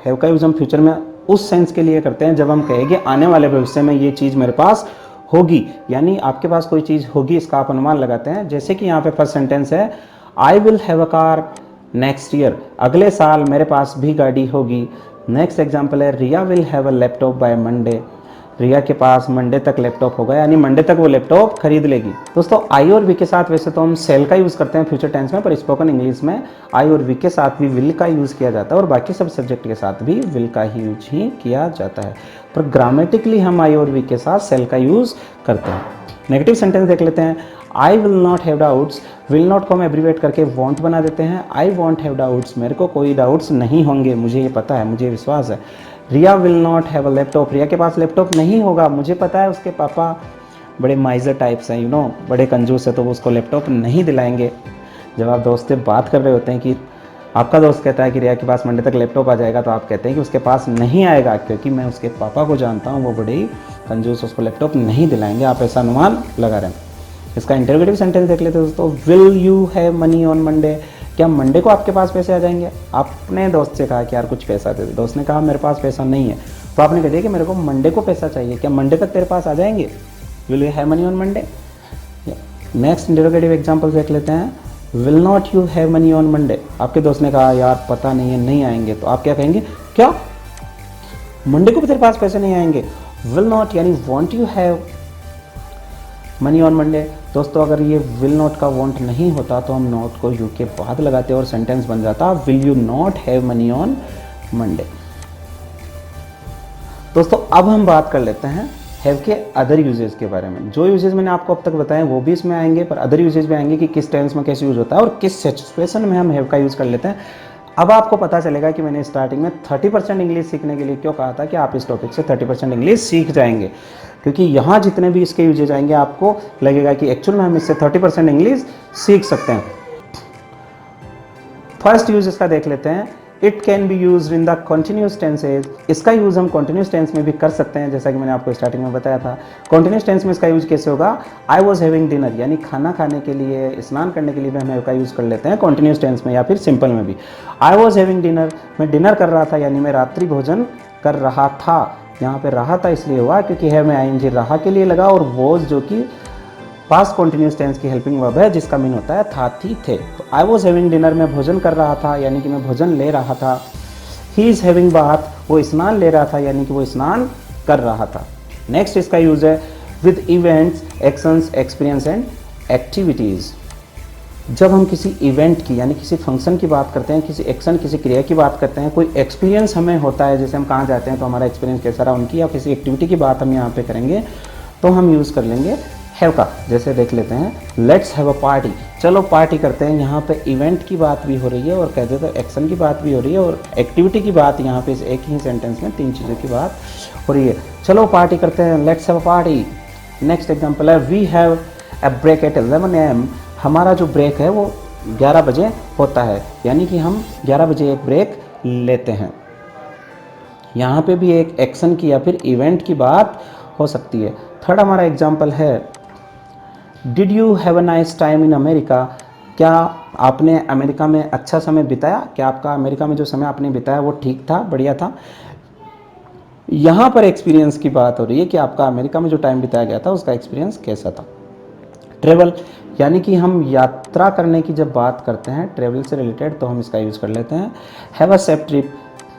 हैव का यूज़ हम फ्यूचर में उस सेंस के लिए करते हैं जब हम कहेंगे आने वाले भविष्य में ये चीज़ मेरे पास होगी, यानी आपके पास कोई चीज़ होगी इसका आप अनुमान लगाते हैं। जैसे कि यहाँ पे फर्स्ट सेंटेंस है I will have a car next year, अगले साल मेरे पास भी गाड़ी होगी। नेक्स्ट एग्जाम्पल है Riya will have a laptop by Monday, Riya के पास मंडे तक लैपटॉप होगा, यानी मंडे तक वो लैपटॉप खरीद लेगी। दोस्तों आई और वी के साथ वैसे तो हम सेल का यूज़ करते हैं फ्यूचर टेंस में, पर स्पोकन इंग्लिश में आई और वी के साथ भी विल का यूज़ किया जाता है और बाकी सब सब्जेक्ट के साथ भी विल का ही यूज ही किया जाता है, पर ग्रामेटिकली हम आई और वी के साथ सेल का यूज़ करते हैं। नेगेटिव सेंटेंस देख लेते हैं। I will not have doubts, will not को हम एब्रीवेट करके वॉन्ट बना देते हैं। आई वॉन्ट हैव डाउट्स, मेरे को कोई डाउट्स नहीं होंगे, मुझे ये पता है, मुझे विश्वास है। Riya will not have a laptop, Riya के पास लैपटॉप नहीं होगा, मुझे पता है उसके पापा बड़े माइजर टाइप्स हैं, बड़े कंजूस है, तो वो उसको लैपटॉप नहीं दिलाएंगे। जब आप दोस्त से बात कर रहे होते हैं कि आपका दोस्त कहता है कि रिया के पास मंडे तक लैपटॉप आ जाएगा, तो आप कहते हैं कि उसके पास नहीं आएगा क्योंकि मैं उसके पापा को जानता हूँ, वो बड़े ही कंजूस, उसको लैपटॉप नहीं दिलाएंगे। आप ऐसा अनुमान लगा रहे हैं। इसका इंटरोगेटिव सेंटेंस देख लेते हैं दोस्तों। Will you have money on Monday, क्या मंडे को आपके पास पैसे आ जाएंगे। आपने दोस्त से कहा कि यार कुछ पैसा दे दे, दोस्त ने कहा मेरे पास पैसा नहीं है, तो आपने कह दिया कि मेरे को मंडे को पैसा चाहिए, क्या मंडे तक तेरे पास आ जाएंगे। Will you have money on Monday. Next interrogative example देख लेते हैं। Will not you have money on Monday, आपके दोस्त ने कहा यार पता नहीं है, नहीं आएंगे, तो आप क्या कहेंगे, क्या मंडे को भी तेरे पास पैसे नहीं आएंगे। विल नॉट यानी want you have money on Monday. दोस्तों अगर ये विल नॉट का वॉन्ट नहीं होता तो हम नॉट को यू के बाद लगाते और सेंटेंस बन जाता will you not have money on Monday. दोस्तों अब हम बात कर लेते हैं हैव के अदर यूजेज के बारे में। जो यूजेज मैंने आपको अब तक बताए वो भी इसमें आएंगे, पर अदर यूजेज भी आएंगे कि किस टेंस में कैसे यूज होता है और किस सिचुएशन में हम हैव का यूज़ कर लेते हैं। अब आपको पता चलेगा कि मैंने स्टार्टिंग में 30% इंग्लिश सीखने के लिए क्यों कहा था कि आप इस टॉपिक से 30% इंग्लिश सीख जाएंगे, क्योंकि यहाँ जितने भी इसके यूजेज आएंगे आपको लगेगा कि एक्चुअल में हम इससे 30% इंग्लिश सीख सकते हैं। फर्स्ट यूज इसका देख लेते हैं। It can be use in the continuous tenses, इसका यूज़ हम कॉन्टिन्यूस टेंस में भी कर सकते हैं, जैसा कि मैंने आपको स्टार्टिंग में बताया था। कॉन्टिन्यूस टेंस में इसका यूज कैसे होगा, आई वॉज हैविंग डिनर, यानी खाना खाने के लिए, स्नान करने के लिए भी हम हैव का यूज़ कर लेते हैं कॉन्टिन्यूस टेंस में या फिर सिंपल में भी। आई वॉज हैविंग डिनर, मैं डिनर कर रहा था, यानी मैं रात्रि भोजन कर रहा था। यहाँ पे रहा था इसलिए हुआ क्योंकि हैव में आईएनजी रहा के लिए लगा, और वॉज जो कि पास्ट कॉन्टिन्यूस टेंस की हेल्पिंग वर्ब है जिसका मीन होता है था, थी, थे। तो आई वॉज हैविंग डिनर, मैं भोजन कर रहा था, यानी कि मैं भोजन ले रहा था। ही इज़ हैविंग बाथ, वो स्नान ले रहा था, यानी कि वो स्नान कर रहा था। नेक्स्ट इसका यूज़ है with events, actions, experience and activities. जब हम किसी इवेंट की यानी किसी फंक्शन की बात करते हैं, किसी एक्शन, किसी क्रिया की बात करते हैं, कोई एक्सपीरियंस हमें होता है, जैसे हम कहाँ जाते हैं तो हमारा एक्सपीरियंस कैसा रहा उनकी, या किसी एक्टिविटी की बात हम यहाँ पे करेंगे तो हम यूज़ कर लेंगे हैव का। जैसे देख लेते हैं, लेट्स हैव अ पार्टी, चलो पार्टी करते हैं। यहाँ पे इवेंट की बात भी हो रही है और कहते तो एक्शन की बात भी हो रही है और एक्टिविटी की बात यहाँ पे इस एक ही सेंटेंस में 3 चीज़ों की बात हो रही है। चलो पार्टी करते हैं, let's have a party. Next example है we have a break at 11 AM, हमारा जो ब्रेक है वो 11 बजे होता है, यानी कि हम 11 बजे एक ब्रेक लेते हैं। यहाँ पे भी एक एक्शन की या फिर इवेंट की बात हो सकती है। थर्ड हमारा एग्जाम्पल है did you have a nice time in America, क्या आपने अमेरिका में अच्छा समय बिताया, क्या आपका अमेरिका में जो समय आपने बिताया वो ठीक था, बढ़िया था। यहाँ पर एक्सपीरियंस की बात हो रही है कि आपका अमेरिका में जो टाइम बिताया गया था उसका एक्सपीरियंस कैसा था। ट्रेवल, यानी कि हम यात्रा करने की जब बात करते हैं ट्रेवल से रिलेटेड तो हम इसका यूज़ कर लेते हैं हैव अ सेफ ट्रिप।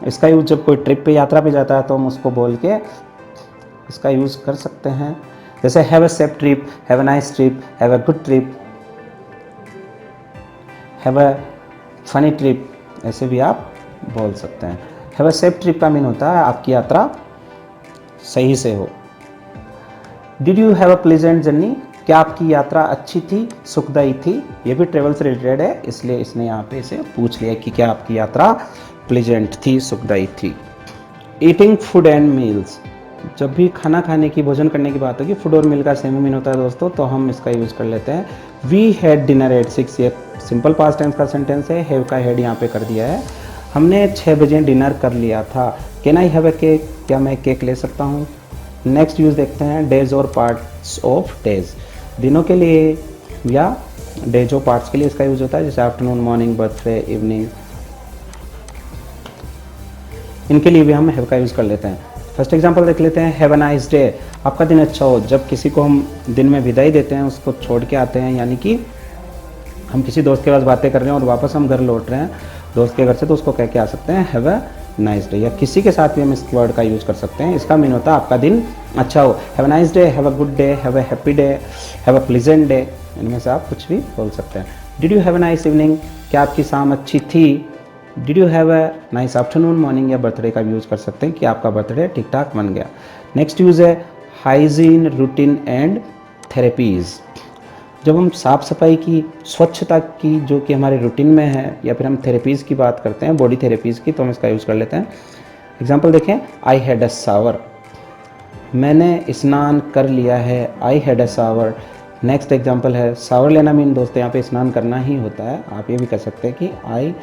इसका यूज़ जब कोई ट्रिप पे यात्रा पे जाता है तो हम उसको बोल के इसका यूज़ कर सकते हैं, जैसे have a safe trip, have a nice trip, have a good trip, have a funny trip, ऐसे भी आप बोल सकते हैं। हैव अ सेफ ट्रिप का मीन होता है आपकी यात्रा सही से हो। Did you have a pleasant journey, क्या आपकी यात्रा अच्छी थी, सुखदायी थी। ये भी ट्रेवल से रिलेटेड है इसलिए इसने यहाँ पे इसे पूछ लिया कि क्या आपकी यात्रा प्लेजेंट थी, सुखदायी थी। ईटिंग फूड एंड मील्स, जब भी खाना खाने की, भोजन करने की बात होगी, फूड और मील का सेम मीन होता है दोस्तों, तो हम इसका यूज़ कर लेते हैं वी हैड डिनर एट 6। ये सिंपल पास्ट टेंस का सेंटेंस है, हैव का हैड यहाँ पे कर दिया है। हमने 6 बजे डिनर कर लिया था। Can I have a cake, क्या मैं केक ले सकता हूँ। नेक्स्ट यूज़ देखते हैं डेज और पार्ट्स ऑफ डेज, दिनों के लिए या डेज और पार्ट्स के लिए इसका यूज़ होता है, जैसे आफ्टरनून, मॉर्निंग, बर्थडे, इवनिंग, इनके लिए भी हम हैव का यूज़ कर लेते हैं। फर्स्ट एग्जांपल देख लेते हैं, हैव अ नाइस डे, आपका दिन अच्छा हो। जब किसी को हम दिन में विदाई देते हैं, उसको छोड़ के आते हैं, यानी कि हम किसी दोस्त के पास बातें कर रहे हैं और वापस हम घर लौट रहे हैं दोस्त के घर से, तो उसको कह के आ सकते हैं हैव अ नाइस डे। या किसी के साथ भी हम इस वर्ड का यूज़ कर सकते हैं, इसका मीन होता है आपका दिन अच्छा हो। Have a nice day, have a good day, have a happy day, have a pleasant day, इनमें से आप कुछ भी बोल सकते हैं। Did you have a nice evening, क्या आपकी शाम अच्छी थी। Did you have a nice afternoon, morning, या बर्थडे का यूज़ कर सकते हैं कि आपका बर्थडे ठीक ठाक बन गया। नेक्स्ट यूज़ है हाइजीन, रूटीन एंड थेरेपीज़, जब हम साफ़ सफाई की, स्वच्छता की जो कि हमारे रूटीन में है, या फिर हम थेरेपीज़ की बात करते हैं, बॉडी थेरेपीज़ की, तो हम इसका यूज़ कर लेते हैं। एग्जाम्पल देखें, आई हैड अ शावर, मैंने स्नान कर लिया है, I had a shower. Next example है शावर लेना मीन दोस्तों यहाँ पे स्नान करना ही होता है। आप ये भी कर सकते हैं कि आई।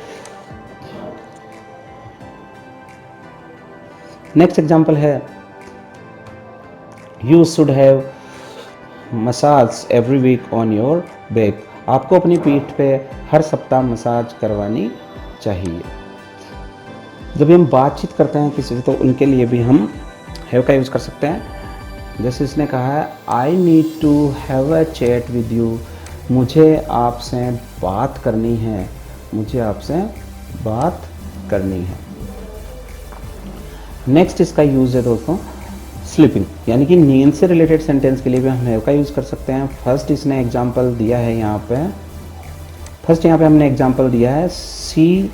नेक्स्ट एग्जाम्पल है you should have massage every week on your back, आपको अपनी पीठ पे हर सप्ताह मसाज करवानी चाहिए। जब हम बातचीत करते हैं किसी से तो उनके लिए भी हम हैव का यूज़ कर सकते हैं। जैसे इसने कहा है I need to have a chat with you, मुझे आपसे बात करनी है, मुझे आपसे बात करनी है। नेक्स्ट इसका यूज़ है दोस्तों स्लीपिंग, यानी कि नींद से रिलेटेड सेंटेंस के लिए भी हम हैव का यूज़ कर सकते हैं। फर्स्ट इसने एग्जांपल दिया है यहाँ पे हमने एग्जांपल दिया है she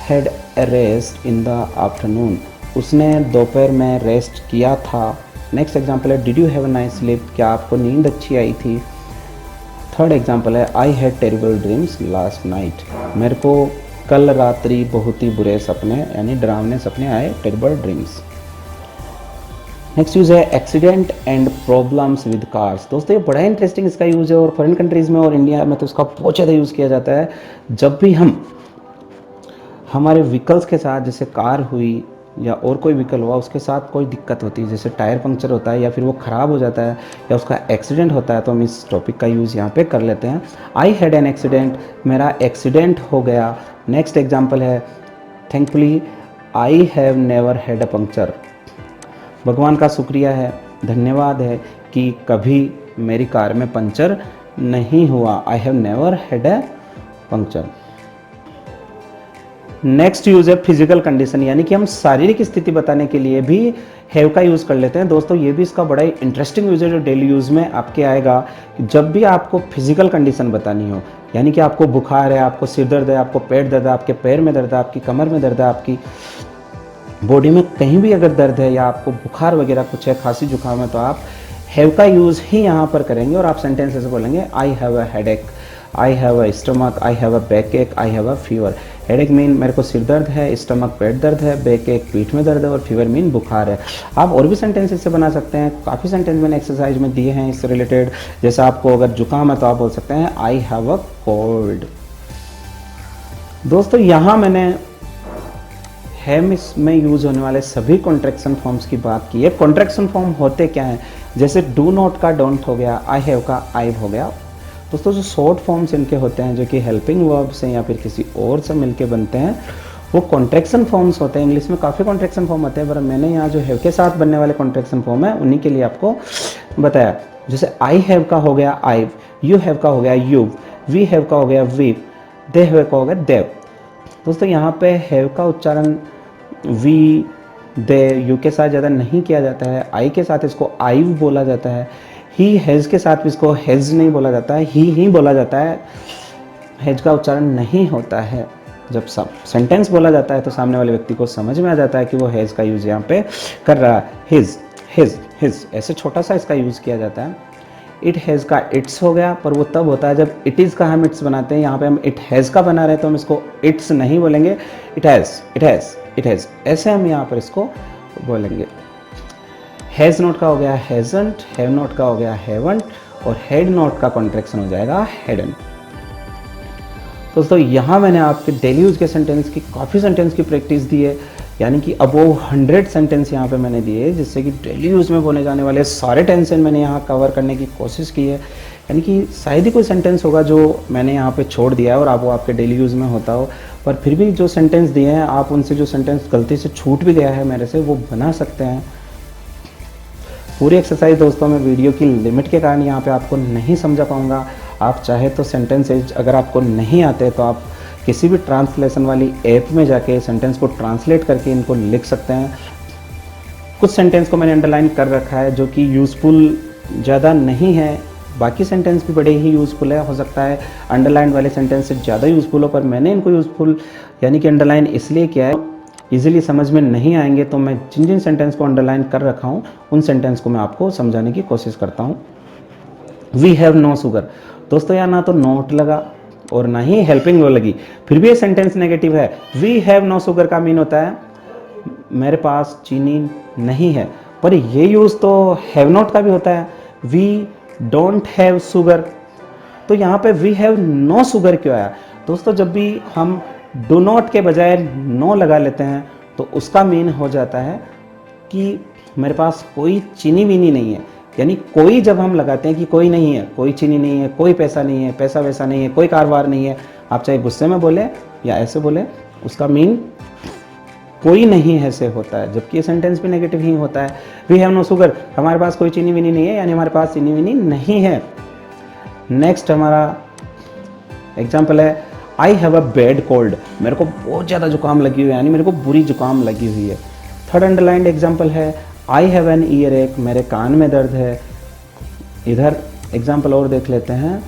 had a rest in the afternoon, उसने दोपहर में रेस्ट किया था। नेक्स्ट एग्जांपल है did you have a nice sleep, क्या आपको नींद अच्छी आई थी। थर्ड एग्जांपल है I had terrible dreams last night, मेरे को कल रात्रि बहुत ही बुरे सपने यानी डरावने सपने आए, टेरिबल ड्रीम्स। नेक्स्ट यूज़ है accident and problems with cars, दोस्तों ये बड़ा इंटरेस्टिंग इसका यूज़ है और फॉरेन कंट्रीज़ में और इंडिया में तो इसका बहुत ज़्यादा यूज़ किया जाता है। जब भी हम हमारे व्हीकल्स के साथ, जैसे कार हुई या और कोई व्हीकल हुआ, उसके साथ कोई दिक्कत होती है, जैसे टायर पंक्चर होता है या फिर वो ख़राब हो जाता है या उसका एक्सीडेंट होता है, तो हम इस टॉपिक का यूज़ यहाँ पे कर लेते हैं। आई हैड एन एक्सीडेंट, मेरा एक्सीडेंट हो गया। नेक्स्ट एग्जाम्पल है thankfully I have never had a puncture, भगवान का शुक्रिया है, धन्यवाद है कि कभी मेरी कार में पंचर नहीं हुआ। I have never had a puncture. Next use है फिजिकल कंडीशन, यानी कि हम शारीरिक स्थिति बताने के लिए भी हैव का यूज़ कर लेते हैं। दोस्तों ये भी इसका बड़ा ही इंटरेस्टिंग यूज है जो डेली यूज़ में आपके आएगा। जब भी आपको फिजिकल कंडीशन बतानी हो, यानी कि आपको बुखार है, आपको सिर दर्द है, आपको पेट दर्द है, आपके पैर में दर्द है, आपकी कमर में दर्द है, आपकी बॉडी में कहीं भी अगर दर्द है या आपको बुखार वगैरह कुछ है, खांसी जुकाम है, तो आप हैव का यूज़ ही यहाँ पर करेंगे और आप सेंटेंस ऐसे बोलेंगे, I have a headache, I have a stomach, I have a backache, I have a fever. Headache mean मेरे को सिर दर्द है, स्टमक पेट दर्द है, बैक एक पीठ में दर्द है और फीवर मीन बुखार है। आप और भी सेंटेंस इससे बना सकते हैं, काफ़ी सेंटेंस मैंने एक्सरसाइज में दिए हैं इससे रिलेटेड। जैसे आपको अगर जुकाम है तो आप बोल सकते हैं आई हैव अ कोल्ड। दोस्तों यहाँ मैंने हैव में यूज होने वाले सभी कॉन्ट्रैक्शन फॉर्म्स की बात की है। कॉन्ट्रैक्शन फॉर्म होते क्या हैं, जैसे डू नॉट का डोंट हो गया, आई हैव का आईव हो गया। दोस्तों जो शॉर्ट फॉर्म्स इनके होते हैं जो कि हेल्पिंग वर्ब से या फिर किसी और से मिलके बनते हैं, वो कॉन्ट्रैक्शन फॉर्म्स होते हैं। इंग्लिश में काफ़ी कॉन्ट्रैक्शन फॉर्म होते हैं, पर मैंने यहाँ जो हैव के साथ बनने वाले कॉन्ट्रैक्शन फॉर्म है उन्हीं के लिए आपको बताया। जैसे आई हैव का हो गया आईव, यू हैव का हो गया यू, वी हैव का हो गया वी, दे हैव का हो गया देव। दोस्तों यहाँ पे हैव का उच्चारण वी, दे, यू के साथ ज़्यादा नहीं किया जाता है। आई के साथ इसको आईव बोला जाता है। ही हैज़ के साथ इसको हैज़ नहीं बोला जाता है, ही बोला जाता है। हैज का उच्चारण नहीं होता है। जब सब सेंटेंस बोला जाता है तो सामने वाले व्यक्ति को समझ में आ जाता है कि वो हैज़ का यूज़ यहाँ पे कर रहा है। हिज, हिज, हिज, ऐसे छोटा सा इसका यूज़ किया जाता है। इट हैज़ का इट्स हो गया, पर वो तब होता है जब इट इज़ का हम इट्स बनाते हैं। यहाँ पे हम इट हैज़ का बना रहे हैं तो हम इसको इट्स नहीं बोलेंगे, it has, it has, it has, ऐसे हम यहाँ पर इसको बोलेंगे। हैज़ नॉट का हो गया हैज़ंट, हैव नॉट का हो गया हैवंट और हैड नॉट का कॉन्ट्रैक्शन हो जाएगा हैडंट। दोस्तों यहाँ मैंने आपके डेली यूज के सेंटेंस की काफ़ी सेंटेंस की प्रैक्टिस दी है, यानी कि अब वो 100 सेंटेंस यहाँ पे मैंने दिए, जिससे कि डेली यूज़ में बोले जाने वाले सारे टेंशन मैंने यहाँ कवर करने की कोशिश की है। यानी कि शायद ही कोई सेंटेंस होगा जो मैंने यहाँ पे छोड़ दिया है और आप वो आपके डेली यूज़ में होता हो, पर फिर भी जो सेंटेंस दिए हैं आप उनसे जो सेंटेंस गलती से छूट भी गया है मेरे से, वो बना सकते हैं। पूरी एक्सरसाइज दोस्तों मैं वीडियो की लिमिट के कारण यहाँ पे आपको नहीं समझा पाऊँगा। आप चाहे तो सेंटेंसेज अगर आपको नहीं आते तो आप किसी भी ट्रांसलेशन वाली ऐप में जाके सेंटेंस को ट्रांसलेट करके इनको लिख सकते हैं। कुछ सेंटेंस को मैंने अंडरलाइन कर रखा है जो कि यूज़फुल ज़्यादा नहीं है, बाकी सेंटेंस भी बड़े ही यूज़फुल है। हो सकता है अंडरलाइन वाले सेंटेंस से ज़्यादा यूज़फुल हो, पर मैंने इनको यूज़फुल यानी कि अंडरलाइन इसलिए किया है, इजीली समझ में नहीं आएंगे तो मैं जिन जिन सेंटेंस को अंडरलाइन कर रखा हूँ उन सेंटेंस को मैं आपको समझाने की कोशिश करता हूँ। We have no sugar. दोस्तों यहाँ ना तो नोट लगा और ना ही हेल्पिंग वो लगी, फिर भी ये सेंटेंस नेगेटिव है। वी हैव नो शुगर का मीन होता है मेरे पास चीनी नहीं है, पर ये यूज़ तो हैव नॉट का भी होता है, वी डोंट हैव शुगर। तो यहाँ पे वी हैव नो शुगर क्यों आया? दोस्तों जब भी हम डू नॉट के बजाय नो लगा लेते हैं तो उसका मीन हो जाता है कि मेरे पास कोई चीनी वीनी नहीं है। यानी कोई जब हम लगाते हैं कि कोई नहीं है, कोई चीनी नहीं है, कोई पैसा नहीं है, पैसा वैसा नहीं है, कोई कारोबार नहीं है, आप चाहे गुस्से में बोले या ऐसे बोले, उसका मीन कोई नहीं है से होता है, जबकि ये सेंटेंस भी नेगेटिव ही होता है। वी हैव नो शुगर, हमारे पास कोई चीनी विनी नहीं है, यानी हमारे पास चीनी विनी नहीं है। नेक्स्ट हमारा एग्जाम्पल है I have a bad cold, मेरे को बहुत ज़्यादा जुकाम लगी हुई है, यानी मेरे को बुरी जुकाम लगी हुई है। थर्ड अंडरलाइंड एग्जाम्पल है आई हैव एन ईयर एक, मेरे कान में दर्द है। इधर एग्जाम्पल और देख लेते हैं,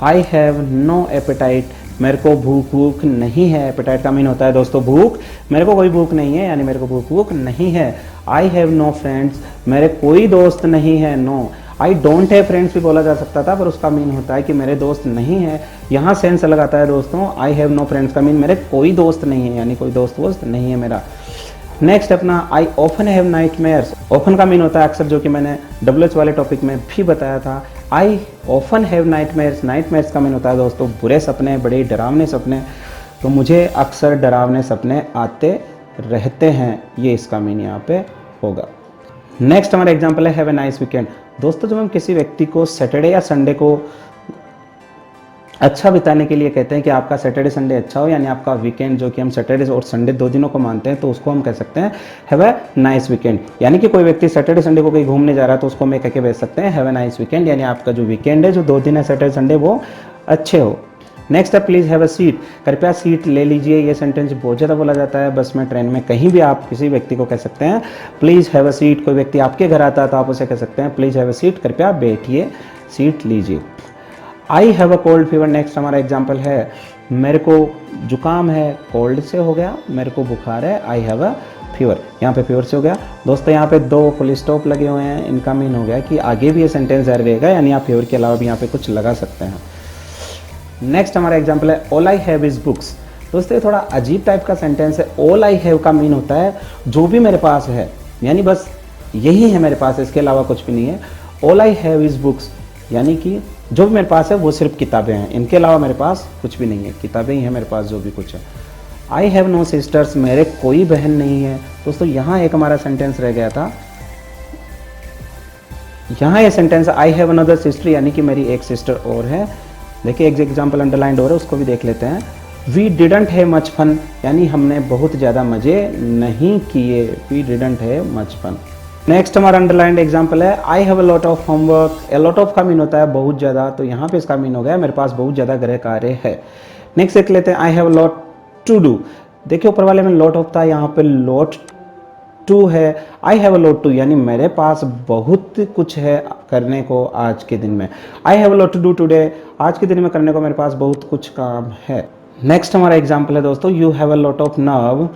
आई हैव नो एपेटाइट, मेरे को भूख नहीं है। एपेटाइट का मीन होता है दोस्तों भूख, मेरे को कोई भूख नहीं है, यानी मेरे को भूख नहीं है। आई हैव नो फ्रेंड्स, मेरे कोई दोस्त नहीं है। No, I don't have friends भी बोला जा सकता था, पर उसका मीन होता है कि मेरे दोस्त नहीं है। यहाँ सेंस लगाता है दोस्तों, आई हैव नो फ्रेंड्स का मीन मेरे कोई दोस्त नहीं है, यानी कोई दोस्त वोस्त नहीं है मेरा। नेक्स्ट अपना I often have nightmares, often का मीन होता है अक्सर, जो कि मैंने WH वाले टॉपिक में भी बताया था। I often have nightmares, nightmares का मीन होता है दोस्तों बुरे सपने, बड़े डरावने सपने। तो मुझे अक्सर डरावने सपने आते रहते हैं, ये इसका मीन यहाँ पे होगा। नेक्स्ट हमारा एग्जाम्पल है हैव ए नाइस वीकेंड। दोस्तों जब हम किसी व्यक्ति को सैटरडे या संडे को अच्छा बिताने के लिए कहते हैं कि आपका सैटरडे संडे अच्छा हो, यानी आपका वीकेंड जो कि हम सैटरडे और संडे 2 दिनों को मानते हैं, तो उसको हम कह सकते हैं हैव अ नाइस वीकेंड। यानी कि कोई व्यक्ति सैटरडे संडे को कहीं घूमने जा रहा है तो उसको हम कह के भेज सकते हैं हैव अ नाइस वीकेंड, यानी आपका जो वीकेंड है, जो 2 दिन है सैटरडे संडे, वो अच्छे हो। नेक्स्ट है प्लीज़ हैव अ सीट, कृपया सीट ले लीजिए। ये सेंटेंस बहुत ज़्यादा बोला जाता है बस में, ट्रेन में, कहीं भी आप किसी व्यक्ति को कह सकते हैं प्लीज़ हैव अ सीट। कोई व्यक्ति आपके घर आता है तो आप उसे कह सकते हैं प्लीज़ हैव अ सीट, कृपया बैठिए, सीट लीजिए। आई have a cold fever, next हमारा एग्जाम्पल है मेरे को जुकाम है, कोल्ड से हो गया, मेरे को बुखार है, आई हैव अ फीवर, यहाँ पे फीवर से हो गया। दोस्तों यहाँ पे 2 फुल स्टॉप लगे हुए हैं, इनका मीन हो गया कि आगे भी ये सेंटेंस जारी रहेगा, यानी आप फीवर के अलावा भी यहाँ पे कुछ लगा सकते हैं। नेक्स्ट हमारा एग्जाम्पल है all I have is books. दोस्तों ये थोड़ा अजीब टाइप का सेंटेंस है। ऑल आई हैव का मीन होता है जो भी मेरे पास है, यानी बस यही है मेरे पास, इसके अलावा कुछ भी नहीं है। All I have is books, यानी कि जो भी मेरे पास है वो सिर्फ किताबें हैं, इनके अलावा मेरे पास कुछ भी नहीं है, किताबें ही हैं मेरे पास जो भी कुछ है। आई हैव नो सिस्टर्स, मेरे कोई बहन नहीं है। दोस्तों यहाँ एक हमारा सेंटेंस रह गया था, यहाँ ये sentence I have another sister, यानी कि मेरी एक सिस्टर और है। देखिए एक एग्जाम्पल अंडरलाइंड हो रहा है, उसको भी देख लेते हैं। We didn't have much fun, यानी हमने बहुत ज़्यादा मज़े नहीं किए, we didn't have much fun. Next हमारा अंडरलाइंड एग्जाम्पल है I have a lot of homework. A lot of का मीन होता है बहुत ज़्यादा, तो यहाँ पे इसका मीन हो गया मेरे पास बहुत ज़्यादा गृह कार्य है। नेक्स्ट देख लेते हैं I have a lot to do. देखिए ऊपर वाले में लॉट ऑफ था, यहाँ पे लॉट टू है। I have a lot to, यानी मेरे पास बहुत कुछ है करने को आज के दिन में। I have a lot to do today, आज के दिन में करने को मेरे पास बहुत कुछ काम है। नेक्स्ट हमारा एग्जाम्पल है दोस्तों you have a lot of nerve.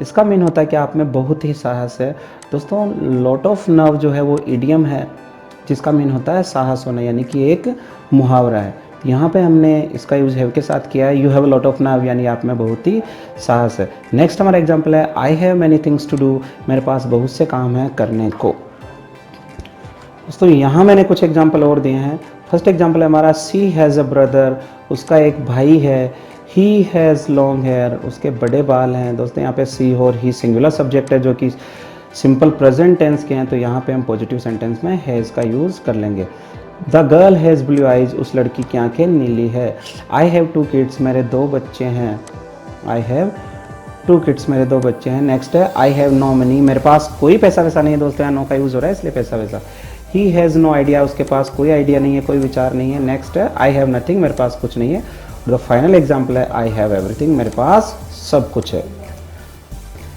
इसका मीन होता है कि आप में बहुत ही साहस है। दोस्तों लॉट ऑफ नर्व जो है वो इडियम है जिसका मीन होता है साहस होना, यानी कि एक मुहावरा है। यहाँ पे हमने इसका यूज़ हैव के साथ किया है। You have a lot of nerve, यानी आप में बहुत ही साहस है। नेक्स्ट हमारा एग्जाम्पल है I have many things to do, मेरे पास बहुत से काम हैं करने को। दोस्तों यहाँ मैंने कुछ एग्जाम्पल और दिए हैं। फर्स्ट एग्जाम्पल है हमारा सी हैज़ अ ब्रदर, उसका एक भाई है। ही हैज़ लॉन्ग हेयर, उसके बड़े बाल हैं। दोस्तों यहाँ पे सी और ही सिंगुलर सब्जेक्ट है जो कि सिंपल प्रेजेंट टेंस के हैं, तो यहाँ पे हम पॉजिटिव सेंटेंस में हैज़ का यूज़ कर लेंगे। The girl has blue eyes, उस लड़की की आंखें नीली है। आई हैव 2 किड्स, मेरे 2 बच्चे हैं। आई हैव 2 किड्स, मेरे 2 बच्चे हैं। नेक्स्ट है आई हैव नो मनी, मेरे पास कोई पैसा वैसा नहीं है। दोस्तों यहाँ नो का यूज़ हो रहा है इसलिए पैसा वैसा। ही हैज़ नो आइडिया, उसके पास कोई आइडिया नहीं है, कोई विचार नहीं है। नेक्स्ट है आई हैव नथिंग, मेरे पास कुछ नहीं है। द फाइनल एग्जाम्पल है आई हैव एवरीथिंग, मेरे पास सब कुछ है।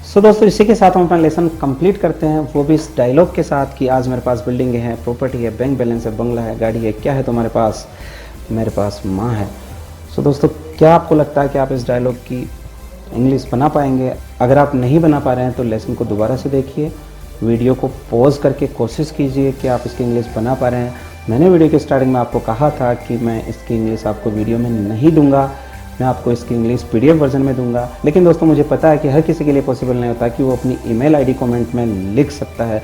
सो दोस्तों इसी के साथ हम अपना लेसन कंप्लीट करते हैं, वो भी इस डायलॉग के साथ कि आज मेरे पास बिल्डिंग है, प्रॉपर्टी है, बैंक बैलेंस है, बंगला है, गाड़ी है। क्या है तुम्हारे पास? मेरे पास माँ है। सो दोस्तों क्या आपको लगता है कि आप इस डायलॉग की इंग्लिश बना पाएंगे? अगर आप नहीं बना पा रहे हैं तो लेसन को दोबारा से देखिए, वीडियो को पॉज करके कोशिश कीजिए कि आप इसकी इंग्लिश बना पा रहे हैं। मैंने वीडियो के स्टार्टिंग में आपको कहा था कि मैं इसकी इंग्लिश आपको वीडियो में नहीं दूंगा, मैं आपको इसकी इंग्लिश पीडीएफ वर्जन में दूंगा। लेकिन दोस्तों मुझे पता है कि हर किसी के लिए पॉसिबल नहीं होता कि वो अपनी ईमेल आईडी कमेंट में लिख सकता है,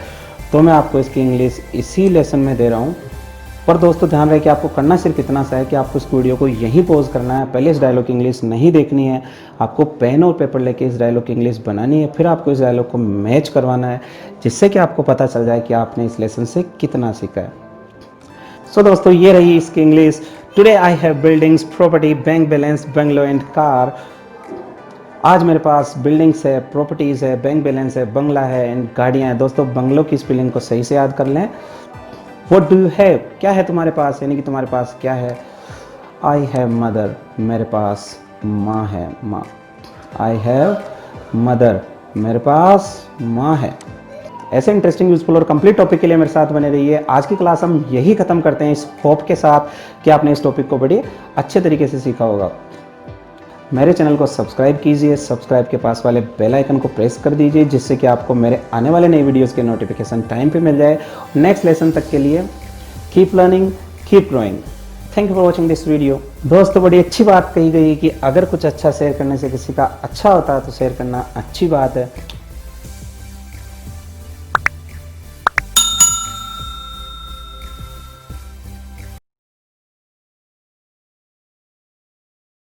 तो मैं आपको इसकी इंग्लिश इसी लेसन में दे रहा हूँ। पर दोस्तों ध्यान रहे कि आपको करना सिर्फ इतना सा है कि आपको इस वीडियो को यहीं पॉज करना है, पहले इस डायलॉग की इंग्लिश नहीं देखनी है, आपको पेन और पेपर लेके इस डायलॉग की इंग्लिश बनानी है, फिर आपको इस डायलॉग को मैच करवाना है, जिससे कि आपको पता चल जाए कि आपने इस लेसन से कितना सीखा है। सो दोस्तों ये रही इसकी English. Today I have buildings, property, bank balance, bungalow and car. आज मेरे पास बिल्डिंग्स है, प्रॉपर्टीज़ है, बैंक बैलेंस है, बंगला है एंड गाड़ियाँ हैं। दोस्तों बंगलों की स्पेलिंग को सही से याद कर लें। व्हाट डू यू हैव, क्या है तुम्हारे पास, यानी कि तुम्हारे पास क्या है। आई हैव मदर, मेरे पास माँ है, माँ। आई हैव मदर, मेरे पास माँ है। ऐसे इंटरेस्टिंग, यूजफुल और कंप्लीट टॉपिक के लिए मेरे साथ बने रहिए। आज की क्लास हम यही खत्म करते हैं इस होप के साथ कि आपने इस टॉपिक को बड़े अच्छे तरीके से सीखा होगा। मेरे चैनल को सब्सक्राइब कीजिए, सब्सक्राइब के पास वाले बेल आइकन को प्रेस कर दीजिए, जिससे कि आपको मेरे आने वाले नई वीडियोस के नोटिफिकेशन टाइम पे मिल जाए। नेक्स्ट लेसन तक के लिए keep learning, keep growing. Thank you for watching this video. दोस्तों बड़ी अच्छी बात कही गई कि अगर कुछ अच्छा शेयर करने से किसी का अच्छा होता है तो शेयर करना अच्छी बात है।